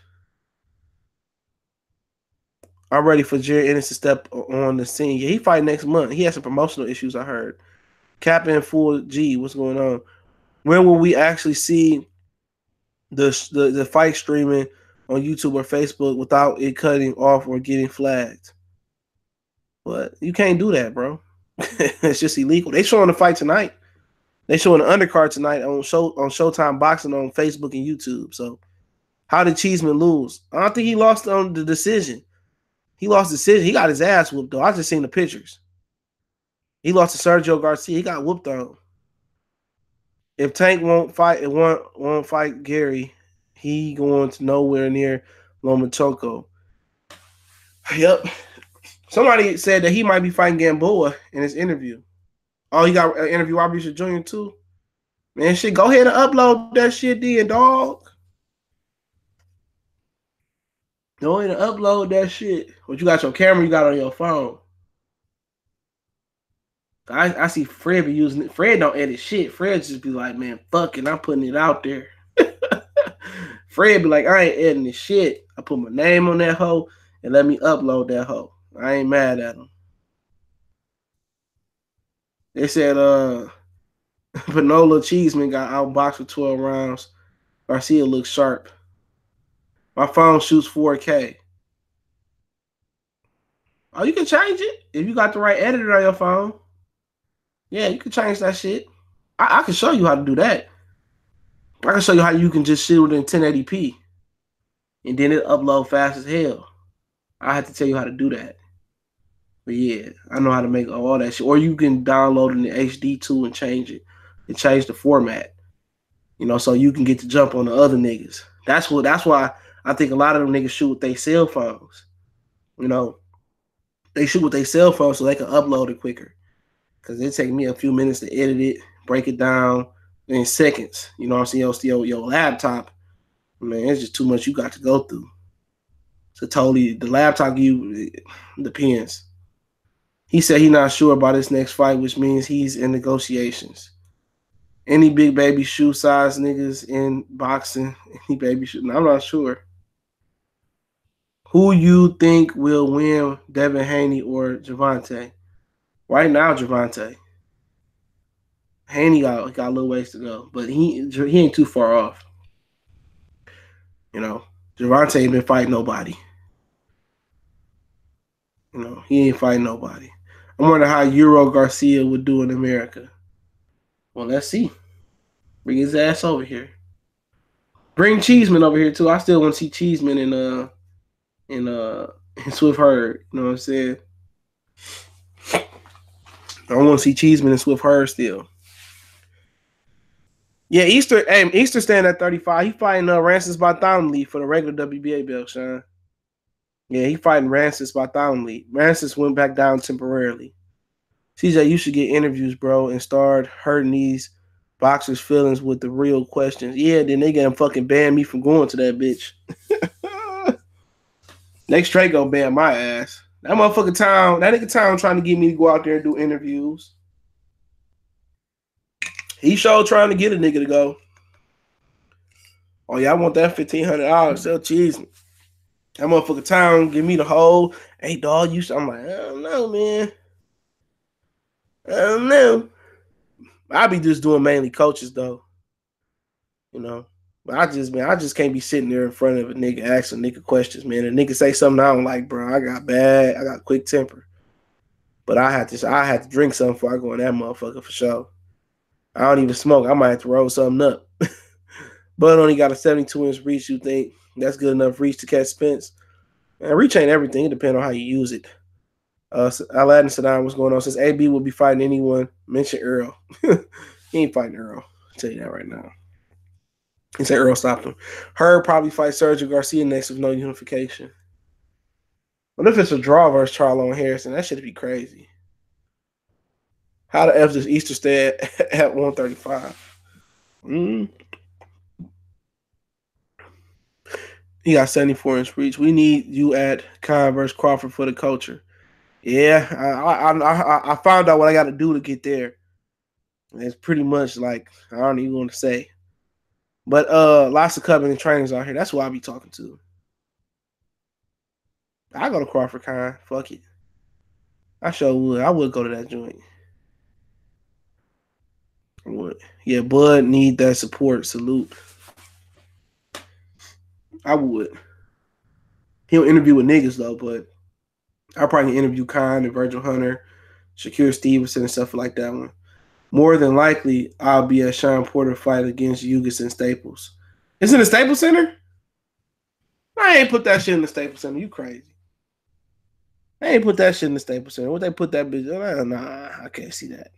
I'm ready for Jerry Ennis to step on the scene. Yeah, he fight next month. He has some promotional issues, I heard. Captain Full G, what's going on? When will we actually see the fight streaming on YouTube or Facebook without it cutting off or getting flagged? But you can't do that, bro. It's just illegal. They showing the fight tonight. They showing the undercard tonight on Showtime Boxing on Facebook and YouTube. So how did Cheeseman lose? I don't think he lost on the decision. He lost the decision. He got his ass whooped, though. I just seen the pictures. He lost to Sergio Garcia. He got whooped on. If Tank won't fight Gary, he going to nowhere near Lomachenko. Yep. Somebody said that he might be fighting Gamboa in his interview. Oh, he got an interview with Robert Jr. too? Man, shit, go ahead and upload that shit, then, dog. Go ahead and upload that shit. What you got your camera, you got on your phone. I see Fred be using it. Fred don't edit shit. Fred just be like, man, fuck it, I'm putting it out there. Fred be like, I ain't editing this shit. I put my name on that hoe and let me upload that hoe. I ain't mad at him. They said Panola Cheeseman got outboxed for 12 rounds. Garcia looks sharp. My phone shoots 4K. Oh, you can change it if you got the right editor on your phone. Yeah, you can change that shit. I can show you how to do that. I can show you how you can just shoot it in 1080p. And then it upload fast as hell. I have to tell you how to do that. But yeah, I know how to make all that shit. Or you can download it in the HD too and change it. And change the format. So you can get to jump on the other niggas. That's why I think a lot of them niggas shoot with their cell phones. They shoot with their cell phones so they can upload it quicker. Because it take me a few minutes to edit it, break it down, in seconds. You know what I'm saying? Your laptop, man, it's just too much you got to go through. So totally, the laptop you depends. He said he's not sure about his next fight, which means he's in negotiations. Any big baby shoe size niggas in boxing? Any baby shoe? No, I'm not sure. Who you think will win, Devin Haney or Javante? Right now, Javante. Haney got a little ways to go, but he ain't too far off. You know, Javante ain't been fighting nobody. You know, he ain't fighting nobody. I'm wondering how Euro Garcia would do in America. Well, let's see. Bring his ass over here. Bring Cheeseman over here too. I still want to see Cheeseman in Swift Herd. You know what I'm saying? I want to see Cheeseman and Swift Herd still. Yeah, Easter stand at 35. He fighting Rancis Bartholomew for the regular WBA belt, Sean. Yeah, he fighting Rancis Bartholomew. Rancis went back down temporarily. CJ, you should get interviews, bro, and start hurting these boxers' feelings with the real questions. Yeah, then they gonna fucking ban me from going to that bitch. Next straight gonna ban my ass. That nigga Town trying to get me to go out there and do interviews. He sure trying to get a nigga to go. Oh yeah, I want that $1,500. Sell cheese. That motherfucker Town give me the whole. Hey dog, you. I'm like, I don't know, man. I don't know. I be just doing mainly coaches though. You know. But I just can't be sitting there in front of a nigga asking nigga questions, man. A nigga say something I don't like, bro. I got quick temper. But I had to drink something before I go in that motherfucker for sure. I don't even smoke. I might have to roll something up. Bud only got a 72-inch reach. You think that's good enough reach to catch Spence? Man, reach ain't everything. It depends on how you use it. Aladdin Saddam, what's going on? Says AB will be fighting anyone. Mention Earl. He ain't fighting Earl. I'll tell you that right now. He said Earl stopped him. Herb probably fight Sergio Garcia next with no unification. What if it's a draw versus Charlo and Harrison? That should be crazy. How the F does Easter stay at 135? He got 74-inch reach. We need you at Khan versus Crawford for the culture. Yeah, I found out what I got to do to get there. It's pretty much like I don't even want to say. But lots of Covenant trainers out here. That's who I be talking to. I go to Crawford Khan. Fuck it. I sure would. I would go to that joint. I would. Yeah, Bud need that support. Salute. I would. He'll interview with niggas though, but I'll probably interview Khan and Virgil Hunter, Shakir Stevenson and stuff like that one. More than likely, I'll be at Sean Porter fight against Ugas and Staples. It's in the Staples Center? I ain't put that shit in the Staples Center. You crazy. I ain't put that shit in the Staples Center. What they put that bitch? Nah, I can't see that.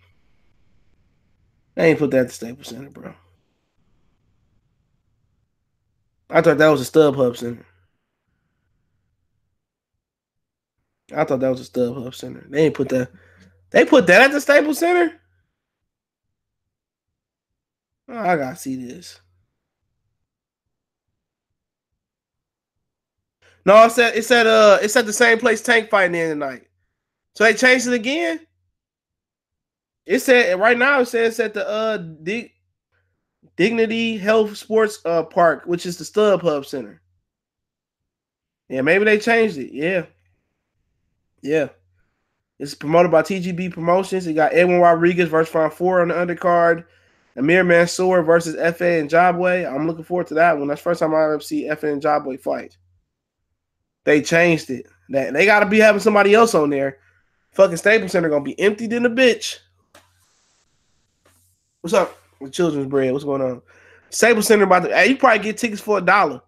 I ain't put that in the Staples Center, bro. I thought that was a StubHub Center. I thought that was a StubHub Center. They ain't put that. They put that at the Staples Center? Oh, I gotta see this. No, it's at the same place Tank fighting in tonight. So they changed it again? It said right now it says at the Dignity Health Sports Park, which is the StubHub Center. Yeah, maybe they changed it. Yeah. Yeah. It's promoted by TGB Promotions. It got Edwin Rodriguez versus Round 4 on the undercard. Amir Mansour versus F.A. and Jabwe. I'm looking forward to that one. That's the first time I ever see F.A. and Jabwe fight. They changed it. They got to be having somebody else on there. Fucking Staples Center going to be emptied in a bitch. What's up with Children's Bread? What's going on? Staples Center about to... Hey, you probably get tickets for $1.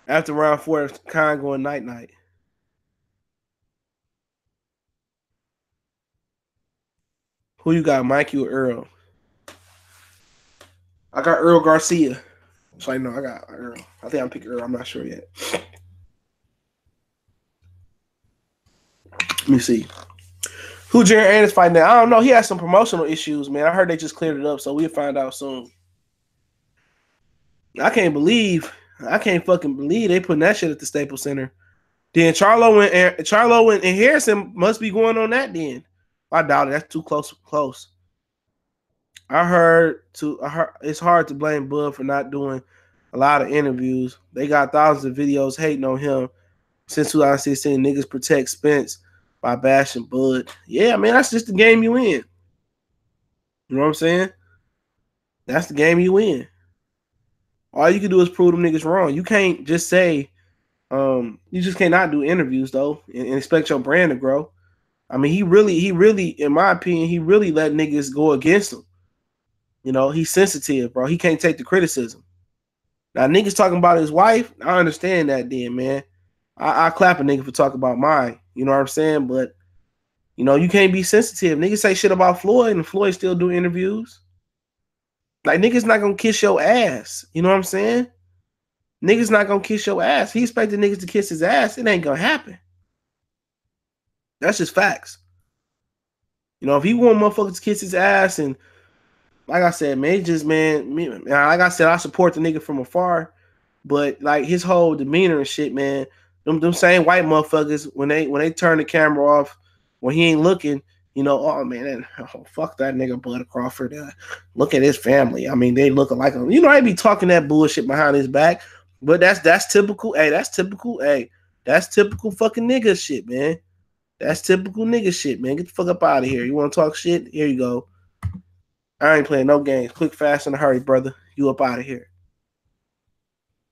After round 4, Khan going night-night. Who you got, Mikey or Earl? I got Earl Garcia. So I know I got Earl. I think I'm picking Earl. I'm not sure yet. Let me see. Who Jaron Anderson fighting now? I don't know. He has some promotional issues, man. I heard they just cleared it up, so we'll find out soon. I can't fucking believe they putting that shit at the Staples Center. Then Charlo and Harrison must be going on that then. I doubt it. That's too close. I heard it's hard to blame Bud for not doing a lot of interviews. They got thousands of videos hating on him since 2016. Niggas protect Spence by bashing Bud. Yeah, man, that's just the game you in. You know what I'm saying? That's the game you in. All you can do is prove them niggas wrong. You can't just say, you just cannot do interviews though and expect your brand to grow. I mean, he really, in my opinion, he really let niggas go against him. You know, he's sensitive, bro. He can't take the criticism. Now, niggas talking about his wife, I understand that then, man. I clap a nigga for talking about mine. You know what I'm saying? But, you know, you can't be sensitive. Niggas say shit about Floyd, and Floyd still do interviews. Like, niggas not gonna kiss your ass. You know what I'm saying? Niggas not gonna kiss your ass. He expected niggas to kiss his ass. It ain't gonna happen. That's just facts. You know, if he want motherfuckers to kiss his ass, and like I said, man, like I said, I support the nigga from afar, but like his whole demeanor and shit, man, them same white motherfuckers, when they turn the camera off when he ain't looking, you know, oh man, fuck that nigga Bud Crawford. Look at his family. I mean, they look like him. You know, I be talking that bullshit behind his back, but that's typical. Hey, that's typical. Hey, that's typical fucking nigga shit, man. That's typical nigga shit, man. Get the fuck up out of here. You want to talk shit? Here you go. I ain't playing no games. Quick, fast, in a hurry, brother. You up out of here.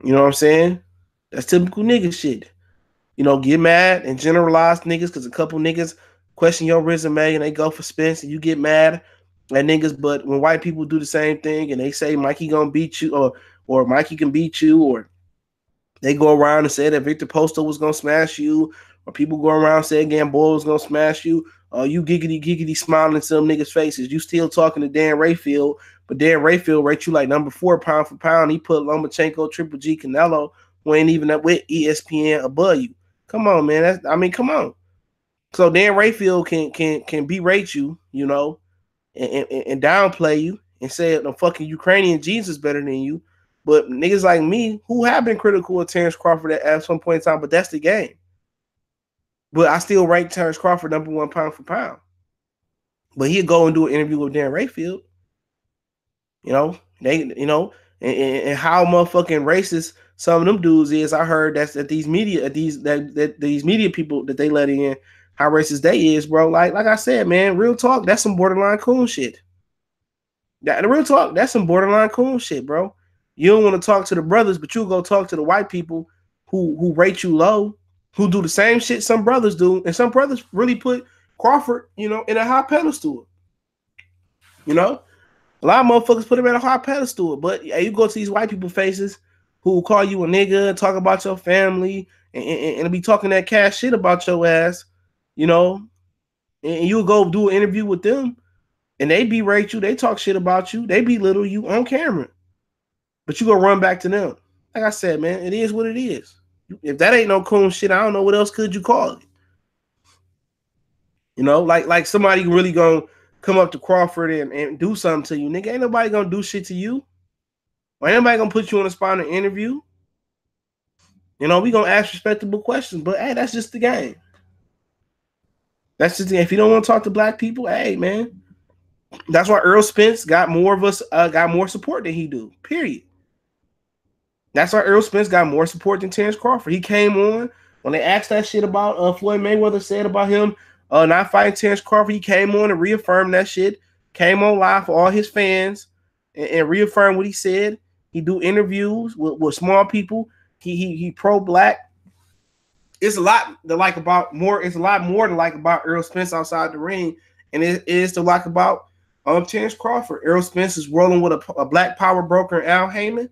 You know what I'm saying? That's typical nigga shit. You know, get mad and generalize niggas because a couple niggas question your resume and they go for Spence and you get mad at niggas. But when white people do the same thing and they say Mikey gonna beat you or Mikey can beat you, or they go around and say that Victor Posto was gonna smash you, or people go around and say Gamboa was gonna smash you, you giggity smiling in some niggas' faces. You still talking to Dan Rayfield, but Dan Rayfield rates you like number 4 pound for pound. He put Lomachenko, Triple G, Canelo, who ain't even up with ESPN above you. Come on, man. Come on. So Dan Rayfield can berate you, you know, and downplay you and say the fucking Ukrainian Jesus better than you. But niggas like me who have been critical of Terrence Crawford at some point in time, but that's the game. But I still rank Terrence Crawford number 1 pound for pound. But he'd go and do an interview with Dan Rayfield. You know, and how motherfucking racist some of them dudes is. I heard that these media people that they let in, how racist they is, bro. Like I said, man, real talk, that's some borderline coon shit. Real talk, that's some borderline coon shit, bro. You don't want to talk to the brothers, but you'll go talk to the white people who rate you low, who do the same shit some brothers do, and some brothers really put Crawford, you know, in a high pedestal. You know, a lot of motherfuckers put him in a high pedestal, but you go to these white people faces who call you a nigga, talk about your family, and be talking that cash shit about your ass, you know, and you go do an interview with them, and they berate you, they talk shit about you, they belittle you on camera, but you go run back to them. Like I said, man, it is what it is. If that ain't no coon shit, I don't know what else could you call it. You know, like somebody really gonna come up to Crawford and do something to you. Nigga, ain't nobody gonna do shit to you. Or ain't nobody gonna put you on the spot in an interview. You know, we gonna ask respectable questions, but hey, that's just the game. That's just the game. If you don't want to talk to black people, hey man. That's why Earl Spence got more support than he do. Period. That's why Earl Spence got more support than Terrence Crawford. He came on when they asked that shit about Floyd Mayweather said about him not fighting Terrence Crawford. He came on and reaffirmed that shit. Came on live for all his fans and reaffirmed what he said. He do interviews with small people. He pro-black. It's a lot to like about more. It's a lot more to like about Earl Spence outside the ring, and it is to like about Terrence Crawford. Earl Spence is rolling with a black power broker, Al Heyman.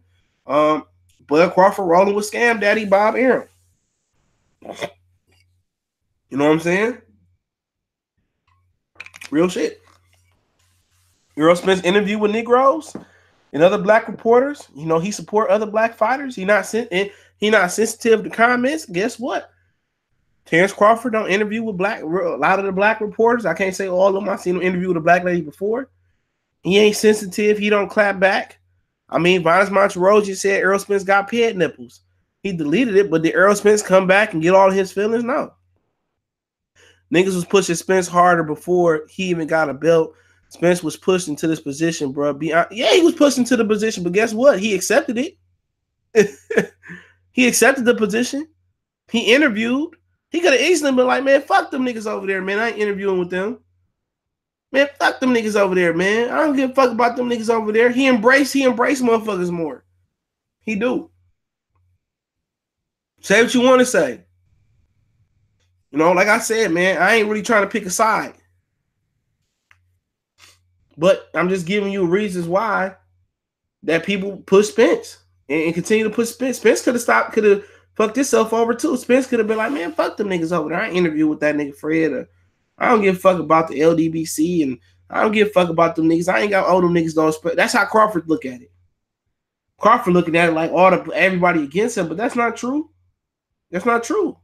Bud Crawford rolling with Scam Daddy Bob Arum. You know what I'm saying? Real shit. Earl Spence interview with Negroes and other black reporters. You know, he support other black fighters. He not sensitive to comments. Guess what? Terrence Crawford don't interview with a lot of the black reporters. I can't say all of them. I seen him interview with a black lady before. He ain't sensitive. He don't clap back. I mean, Vince Monteroji said Errol Spence got pad nipples. He deleted it, but did Errol Spence come back and get all his feelings? No. Niggas was pushing Spence harder before he even got a belt. Spence was pushed into this position, bro. Yeah, he was pushed into the position, but guess what? He accepted it. He accepted the position. He interviewed. He could have easily been like, man, fuck them niggas over there, man. I ain't interviewing with them. Man, fuck them niggas over there, man. I don't give a fuck about them niggas over there. He embraced motherfuckers more. He do. Say what you want to say. You know, like I said, man, I ain't really trying to pick a side. But I'm just giving you reasons why that people push Spence and continue to push Spence. Spence could have fucked himself over too. Spence could have been like, man, fuck them niggas over there. I ain't interview with that nigga Fred. Or I don't give a fuck about the LDBC, and I don't give a fuck about them niggas. I ain't got all them niggas don't. That's how Crawford look at it. Crawford looking at it like everybody against him, but that's not true. That's not true.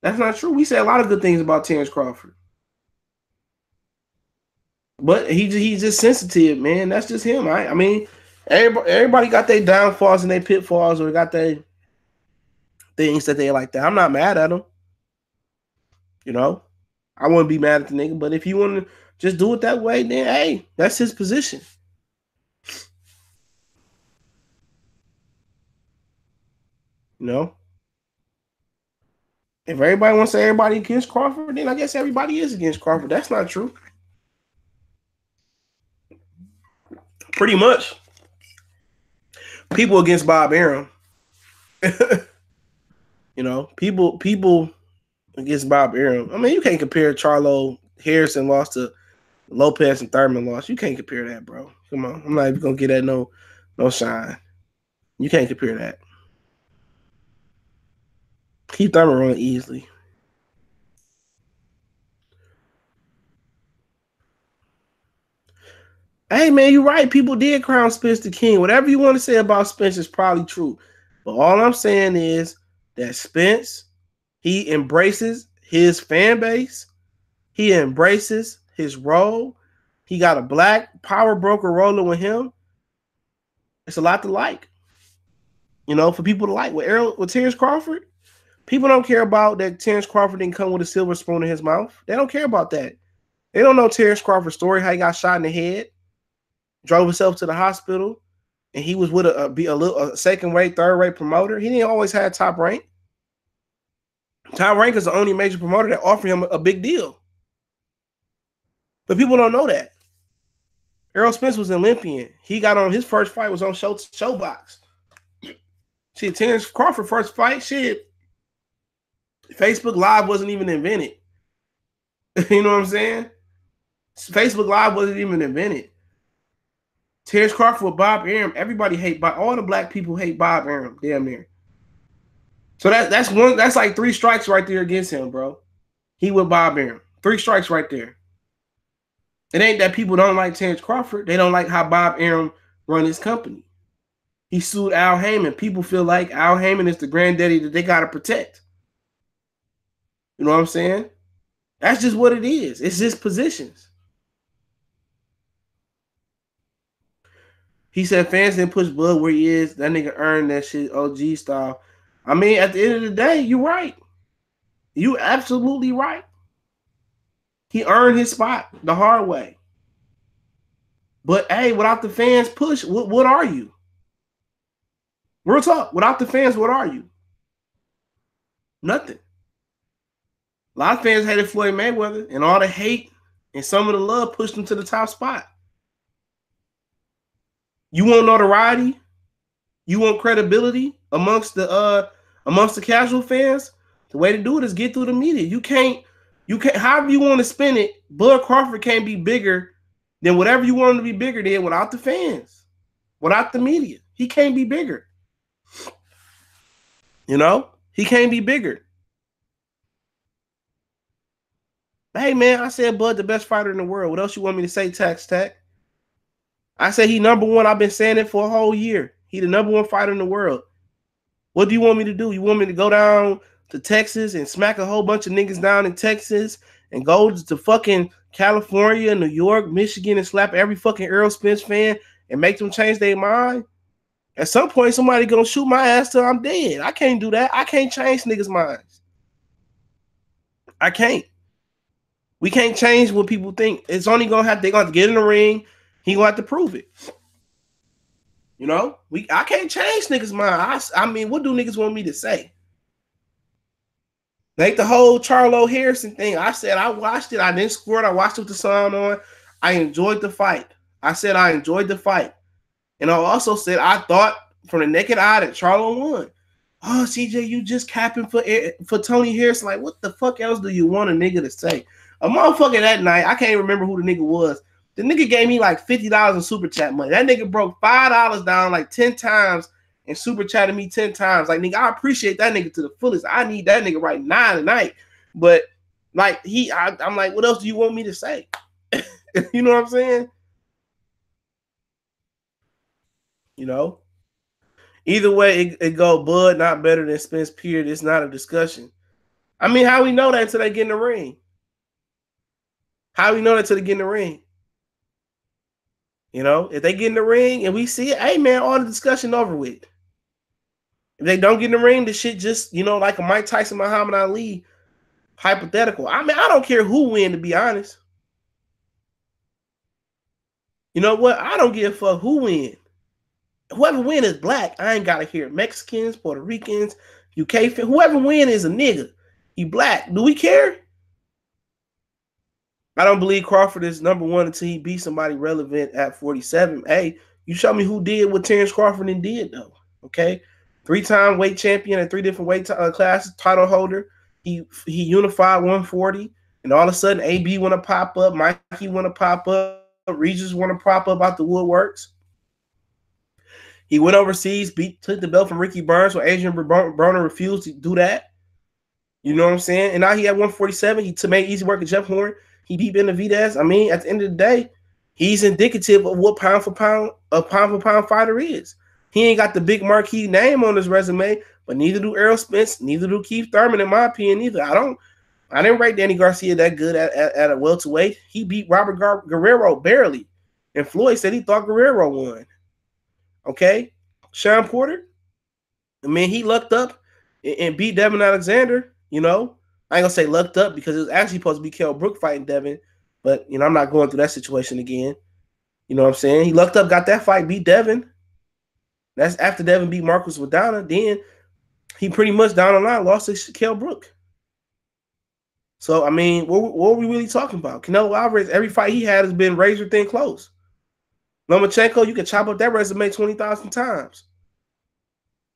That's not true. We say a lot of good things about Terrence Crawford. But he's just sensitive, man. That's just him. I mean, everybody got their downfalls and their pitfalls, or got their things that they like that. I'm not mad at him. You know, I wouldn't be mad at the nigga. But if you want to just do it that way, then hey, that's his position. You know, if everybody wants to say everybody against Crawford, then I guess everybody is against Crawford. That's not true. Pretty much. People against Bob Arum. You know, people against Bob Arum. I mean, you can't compare Charlo Harrison lost to Lopez and Thurman lost. You can't compare that, bro. Come on. I'm not even gonna get that no shine. You can't compare that. Keith Thurman run easily. Hey, man, you're right. People did crown Spence the king. Whatever you want to say about Spence is probably true. But all I'm saying is that Spence, he embraces his fan base. He embraces his role. He got a black power broker rolling with him. It's a lot to like. You know, for people to like. With Terrence Crawford, people don't care about that Terrence Crawford didn't come with a silver spoon in his mouth. They don't care about that. They don't know Terrence Crawford's story, how he got shot in the head, drove himself to the hospital, and he was with a second-rate, third-rate promoter. He didn't always have top rank. Top rank is the only major promoter that offered him a big deal. But people don't know that. Errol Spence was an Olympian. He got on his first fight was on Showbox. Shit, Terrence Crawford first fight, shit. Facebook Live wasn't even invented. You know what I'm saying? Facebook Live wasn't even invented. Terrence Crawford with Bob Arum. Everybody hate Bob. All the black people hate Bob Arum. Damn near. So that's like 3 strikes right there against him, bro. He with Bob Arum. 3 strikes right there. It ain't that people don't like Terrence Crawford. They don't like how Bob Arum run his company. He sued Al Heyman. People feel like Al Heyman is the granddaddy that they got to protect. You know what I'm saying? That's just what it is. It's just positions. He said fans didn't push Bud where he is. That nigga earned that shit OG style. I mean, at the end of the day, you're right. You absolutely right. He earned his spot the hard way. But hey, without the fans push, what are you? Real talk. Without the fans, what are you? Nothing. A lot of fans hated Floyd Mayweather, and all the hate and some of the love pushed him to the top spot. You want notoriety? You want credibility amongst the casual fans? The way to do it is get through the media. You can't, however you want to spin it, Bud Crawford can't be bigger than whatever you want him to be bigger than without the fans, without the media. He can't be bigger. You know? He can't be bigger. Hey, man, I said Bud the best fighter in the world. What else you want me to say, Tech? I say he number one. I've been saying it for a whole year. He the number one fighter in the world. What do you want me to do? You want me to go down to Texas and smack a whole bunch of niggas down in Texas and go to fucking California, New York, Michigan and slap every fucking Earl Spence fan and make them change their mind, at some point somebody gonna shoot my ass till I'm dead. I can't do that. I can't change niggas' minds. I can't. We can't change what people think. It's only gonna have they're gonna get in the ring. He gonna have to prove it. You know, I can't change niggas' mind. I mean, what do niggas want me to say? Like the whole Charlo Harrison thing. I said I watched it. I didn't score it. I watched it with the sound on. I enjoyed the fight. I said I enjoyed the fight. And I also said I thought from the naked eye that Charlo won. Oh, CJ, you just capping for Tony Harrison. Like, what the fuck else do you want a nigga to say? A motherfucker that night, I can't even remember who the nigga was. The nigga gave me like $50 in super chat money. That nigga broke $5 down like 10 times and super chatted me 10 times. Like, nigga, I appreciate that nigga to the fullest. I need that nigga right now tonight. But like I'm like, what else do you want me to say? You know what I'm saying? You know? Either way, it go Bud not better than Spence, period. It's not a discussion. I mean, how we know that until they get in the ring? How we know that until they get in the ring? You know, if they get in the ring and we see it, hey, man, all the discussion over with. If they don't get in the ring, the shit just, you know, like a Mike Tyson, Muhammad Ali, hypothetical. I mean, I don't care who win, to be honest. You know what? I don't give a fuck who win. Whoever win is black. I ain't got to hear Mexicans, Puerto Ricans, UK. Whoever win is a nigga. He black. Do we care? I don't believe Crawford is number one until he beat somebody relevant at 47. Hey, you show me who did what Terrence Crawford did, though. Okay? 3-time weight champion at 3 different weight classes, title holder. He unified 140, and all of a sudden, AB want to pop up, Mikey want to pop up, Regis want to pop up out the woodworks. He went overseas, took the belt from Ricky Burns, so Adrien Broner refused to do that. You know what I'm saying? And now he at 147. He made easy work with Jeff Horn. He beat Benavidez. I mean, at the end of the day, he's indicative of what pound for pound fighter is. He ain't got the big marquee name on his resume, but neither do Errol Spence, neither do Keith Thurman, in my opinion, either. I didn't rate Danny Garcia that good at a welterweight. He beat Robert Guerrero barely. And Floyd said he thought Guerrero won. Okay? Sean Porter, I mean, he lucked up and beat Devin Alexander, you know. I ain't gonna say lucked up because it was actually supposed to be Kell Brook fighting Devin, but, you know, I'm not going through that situation again. You know what I'm saying? He lucked up, got that fight, beat Devin. That's after Devin beat Marcus Wadana. Then he pretty much down the line lost to Kell Brook. So, I mean, what are we really talking about? Canelo Alvarez, every fight he had has been razor thin close. Lomachenko, you can chop up that resume 20,000 times.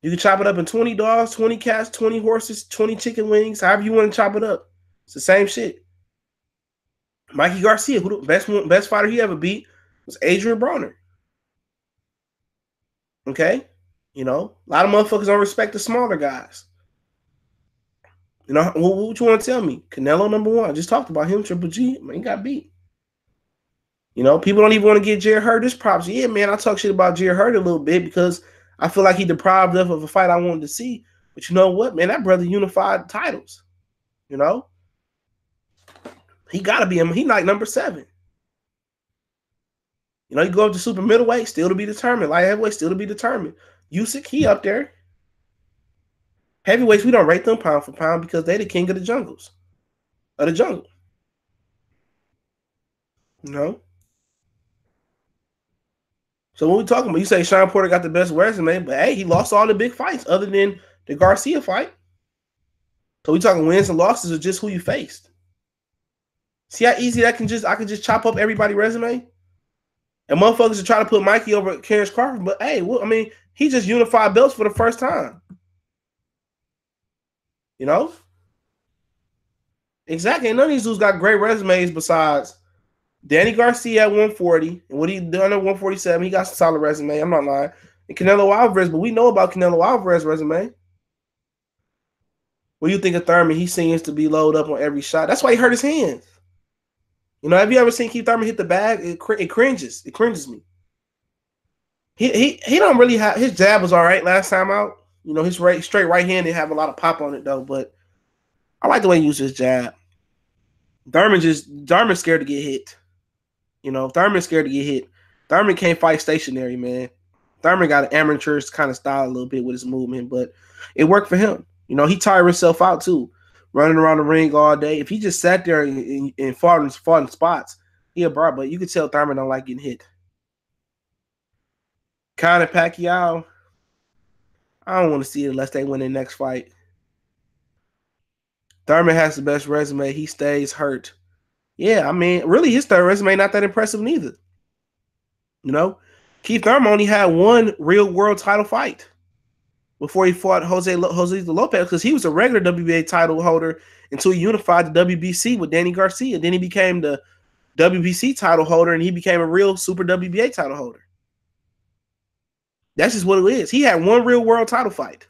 You can chop it up in 20 dogs, 20 cats, 20 horses, 20 chicken wings, however you want to chop it up. It's the same shit. Mikey Garcia, who the best fighter he ever beat was Adrien Broner. Okay? You know, a lot of motherfuckers don't respect the smaller guys. You know, what you want to tell me? Canelo number one. I just talked about him, Triple G. Man, he got beat. You know, people don't even want to give Jared Hurd his props. Yeah, man, I talk shit about Jared Hurd a little bit because I feel like he deprived us of a fight I wanted to see. But you know what, man? That brother unified titles. You know? He got to be him. He like number 7. You know, you go up to super middleweight, still to be determined. Light heavyweight, still to be determined. Usyk, he up there. Heavyweights, we don't rate them pound for pound because they the king of the jungles. Of the jungle. You know? So what we talking about? You say Sean Porter got the best resume, but hey, he lost all the big fights other than the Garcia fight. So we talking wins and losses or just who you faced. See how easy I can just chop up everybody's resume? And motherfuckers are trying to put Mikey over Terrence Crawford, but hey, well, I mean, he just unified belts for the first time. You know? Exactly. And none of these dudes got great resumes besides Danny Garcia at 140. And what he done at 147, he got some solid resume. I'm not lying. And Canelo Alvarez, but we know about Canelo Alvarez's resume. What do you think of Thurman? He seems to be loaded up on every shot. That's why he hurt his hands. You know, have you ever seen Keith Thurman hit the bag? It cringes. It cringes me. He don't really have his jab was all right last time out. You know, his straight right hand didn't have a lot of pop on it though. But I like the way he uses his jab. Thurman's scared to get hit. You know, Thurman's scared to get hit. Thurman can't fight stationary, man. Thurman got an amateur's kind of style a little bit with his movement, but it worked for him. You know, he tired himself out too, running around the ring all day. If he just sat there and fought in spots, he'll bar. But you could tell Thurman don't like getting hit. Conor Pacquiao, I don't want to see it unless they win their next fight. Thurman has the best resume. He stays hurt. Yeah, I mean, really, his third resume not that impressive neither. You know, Keith Thurman only had one real world title fight before he fought Jose Lopez, because he was a regular WBA title holder until he unified the WBC with Danny Garcia. Then he became the WBC title holder, and he became a real super WBA title holder. That's just what it is. He had one real world title fight.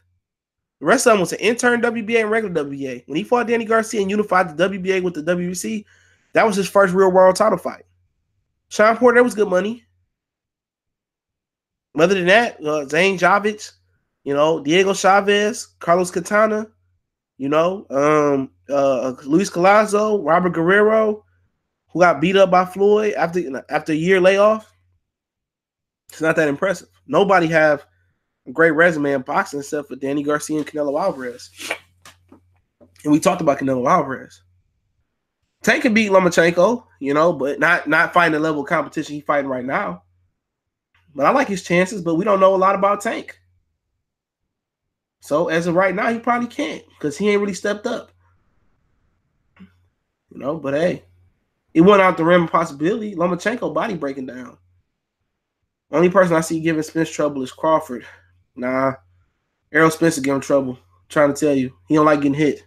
The rest of them was an intern WBA and regular WBA. When he fought Danny Garcia and unified the WBA with the WBC, that was his first real world title fight. Sean Porter, that was good money. Other than that, Zane Javits, you know, Diego Chavez, Carlos Catana, you know, Luis Collazo, Robert Guerrero, who got beat up by Floyd after a year layoff. It's not that impressive. Nobody have a great resume in boxing except for Danny Garcia and Canelo Alvarez. And we talked about Canelo Alvarez. Tank can beat Lomachenko, you know, but not fighting the level of competition he's fighting right now. But I like his chances, but we don't know a lot about Tank. So as of right now, he probably can't because he ain't really stepped up. You know, but hey, it went out the realm of possibility. Lomachenko body breaking down. Only person I see giving Spence trouble is Crawford. Nah, Errol Spence is giving trouble. I'm trying to tell you, he don't like getting hit.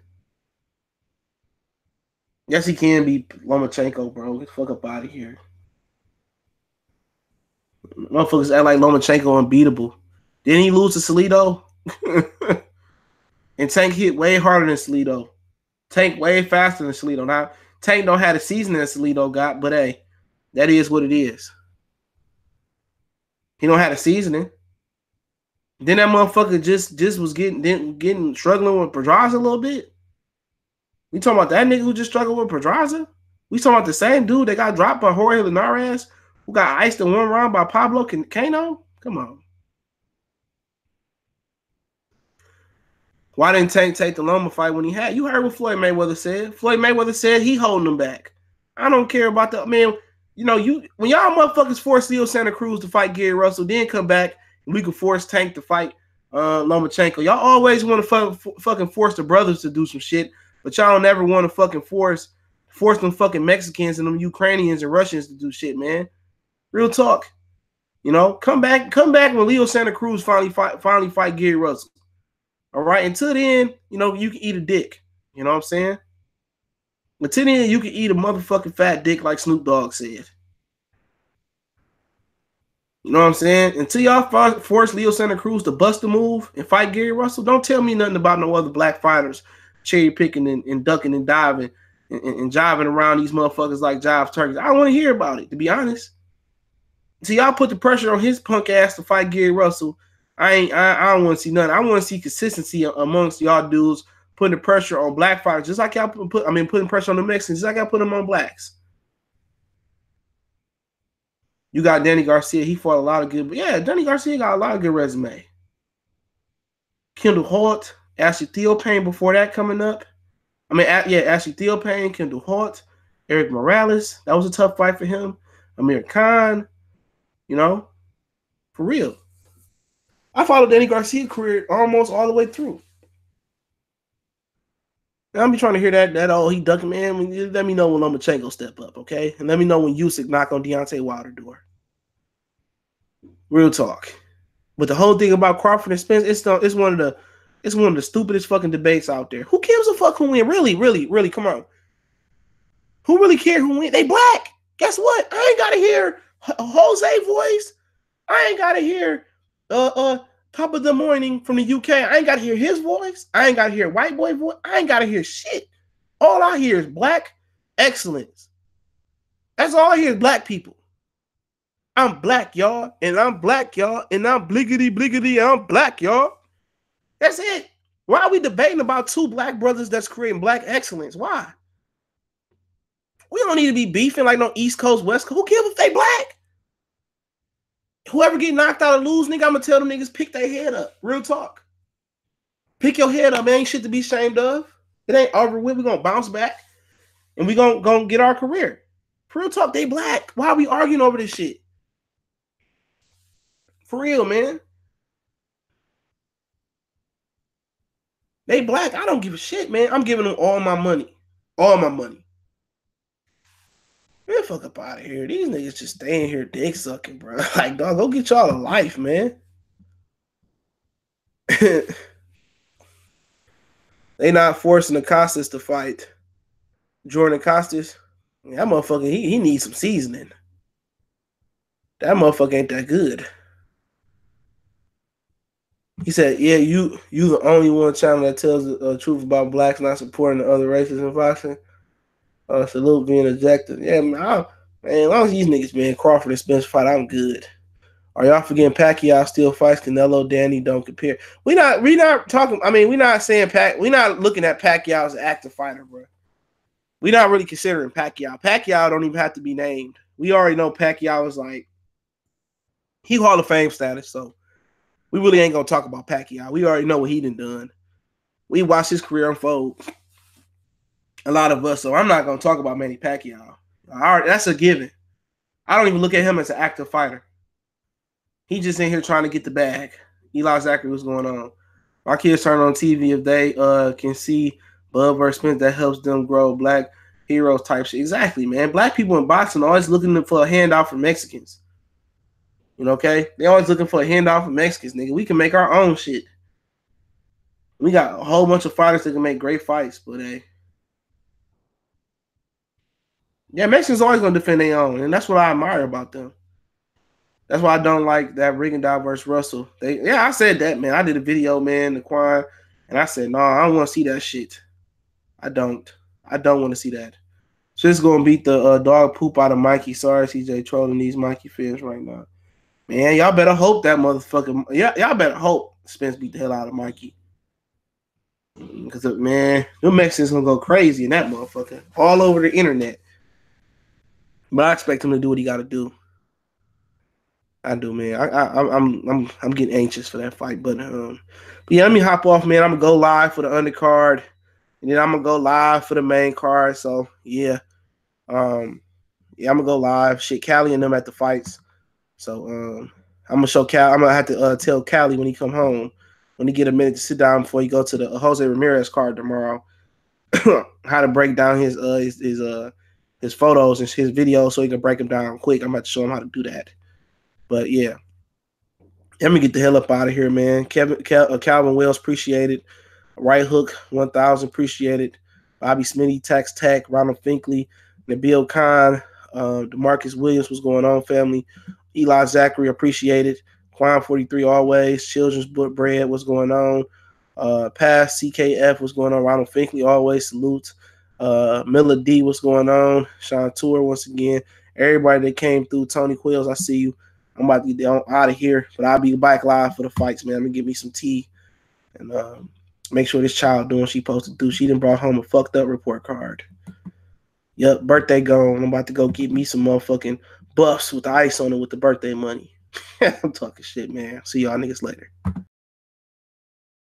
Yes, he can beat Lomachenko, bro. Get the fuck up out of here. Motherfuckers act like Lomachenko unbeatable. Didn't he lose to Salido? And Tank hit way harder than Salido. Tank way faster than Salido. Now, Tank don't have the seasoning that Salido got, but hey, that is what it is. He don't have the seasoning. Then that motherfucker just was getting struggling with Pedraza a little bit. We talking about that nigga who just struggled with Pedraza? We talking about the same dude that got dropped by Jorge Linares, who got iced in one round by Pablo Cano? Come on. Why didn't Tank take the Loma fight when he had? You heard what Floyd Mayweather said. Floyd Mayweather said he holding him back. I don't care about the man. You know, when y'all motherfuckers force Leo Santa Cruz to fight Gary Russell, then come back and we could force Tank to fight Lomachenko. Y'all always want to fucking force the brothers to do some shit, but y'all don't ever want to fucking force them fucking Mexicans and them Ukrainians and Russians to do shit, man. Real talk. You know, come back when Leo Santa Cruz finally fight Gary Russell. All right. Until then, you know, you can eat a dick. You know what I'm saying? Until then, you can eat a motherfucking fat dick like Snoop Dogg said. You know what I'm saying? Until y'all force Leo Santa Cruz to bust a move and fight Gary Russell, don't tell me nothing about no other black fighters cherry picking and ducking and diving and jiving around these motherfuckers like jive turkeys. I don't want to hear about it, to be honest. See, y'all put the pressure on his punk ass to fight Gary Russell. I don't want to see nothing. I want to see consistency amongst y'all dudes putting the pressure on black fighters, just like y'all putting pressure on the Mexicans, just like y'all put them on blacks. You got Danny Garcia. He fought a lot of good, but yeah, Danny Garcia got a lot of good resume. Kendall Holt, Ashley Theophane before that coming up. Ashley Theophane, Kendall Holt, Eric Morales. That was a tough fight for him. Amir Khan, you know, for real. I followed Danny Garcia's career almost all the way through. I'll be trying to hear that he ducking, man. Let me know when Lomachenko step up, okay? And let me know when Usyk knock on Deontay Wilder door. Real talk. But the whole thing about Crawford and Spence, it's one of the stupidest fucking debates out there. Who gives a fuck who win? Really, really, really, come on. Who really care who win? They black. Guess what? I ain't gotta hear Jose voice. I ain't gotta hear Top of the Morning from the UK. I ain't gotta hear his voice. I ain't gotta hear white boy voice. I ain't gotta hear shit. All I hear is black excellence. That's all I hear is black people. I'm black, y'all, and I'm black, y'all, and I'm bliggity, bliggity, I'm black, y'all. That's it. Why are we debating about two black brothers that's creating black excellence? Why? We don't need to be beefing like no East Coast, West Coast. Who cares if they black? Whoever get knocked out or lose, nigga, I'm gonna tell them niggas pick their head up. Real talk. Pick your head up, man. Ain't shit to be ashamed of. It ain't over with. We're gonna bounce back and we gonna get our career. Real talk, they black. Why are we arguing over this shit? For real, man. They black. I don't give a shit, man. I'm giving them all my money. All my money. Man, fuck up out of here. These niggas just staying here dick sucking, bro. Like, dog, go get y'all a life, man. They not forcing the Costas to fight. Jordan Costas. That motherfucker, he needs some seasoning. That motherfucker ain't that good. He said, yeah, you the only one channel that tells the truth about blacks not supporting the other races in boxing. Salute being ejected. Yeah, man, as long as these niggas being Crawford and Spence fight, I'm good. Are y'all forgetting Pacquiao still fights? Canelo, Danny don't compare. We not talking. I mean, we not saying we not looking at Pacquiao as an active fighter, bro. We not really considering Pacquiao. Pacquiao don't even have to be named. We already know Pacquiao is like he Hall of Fame status, so we really ain't gonna talk about Pacquiao. We already know what he done. We watched his career unfold. A lot of us, so I'm not gonna talk about Manny Pacquiao. That's a given. I don't even look at him as an active fighter. He just in here trying to get the bag. Eli Zachary, what's going on? My kids turn on TV if they can see Bud versus Spence, that helps them grow black heroes type shit. Exactly, man. Black people in boxing are always looking for a handout from Mexicans. You know, okay? They always looking for a handout from Mexicans, nigga. We can make our own shit. We got a whole bunch of fighters that can make great fights, but yeah, Mexicans always gonna defend their own, and that's what I admire about them. That's why I don't like that Rigondeaux versus Russell. I said that, man. I did a video, man, the Quan, and I said, no, I don't want to see that shit. I don't want to see that. So it's gonna beat the dog poop out of Mikey. Sorry, CJ, trolling these Mikey fans right now. Man, y'all better hope that motherfucker. Y'all better hope Spence beat the hell out of Mikey. Because, man, them Mexicans gonna go crazy in that motherfucker. All over the internet. But I expect him to do what he gotta do. I do, man. I'm getting anxious for that fight. But yeah, let me hop off, man. I'm gonna go live for the undercard. And then I'm gonna go live for the main card. So yeah. I'm gonna go live. Shit, Callie and them at the fights. So I'm gonna show Cal. I'm gonna have to tell Callie when he come home, when he get a minute to sit down before he go to the Jose Ramirez card tomorrow, how to break down his photos and his videos so he can break them down quick. I'm about to show him how to do that. But yeah, let me get the hell up out of here, man. Calvin Wells, appreciate it. Right Hook 1000, appreciate it. Bobby Smitty, Tax Tack, Ronald Finkley, Nabil Khan, DeMarcus Williams, what's going on, family? Eli Zachary, appreciate it. Quan 43 always. Children's Book Bread, what's going on? Past CKF, what's going on? Ronald Finkley, always salutes. Miller D, what's going on? Sean Tour, once again. Everybody that came through. Tony Quills, I see you. I'm about to get out of here, but I'll be back live for the fights, man. I'm gonna get me some tea and make sure this child doing what she supposed to do. She done brought home a fucked up report card. Yep, birthday gone. I'm about to go get me some motherfucking buffs with the ice on it with the birthday money. I'm talking shit, man. See y'all niggas later.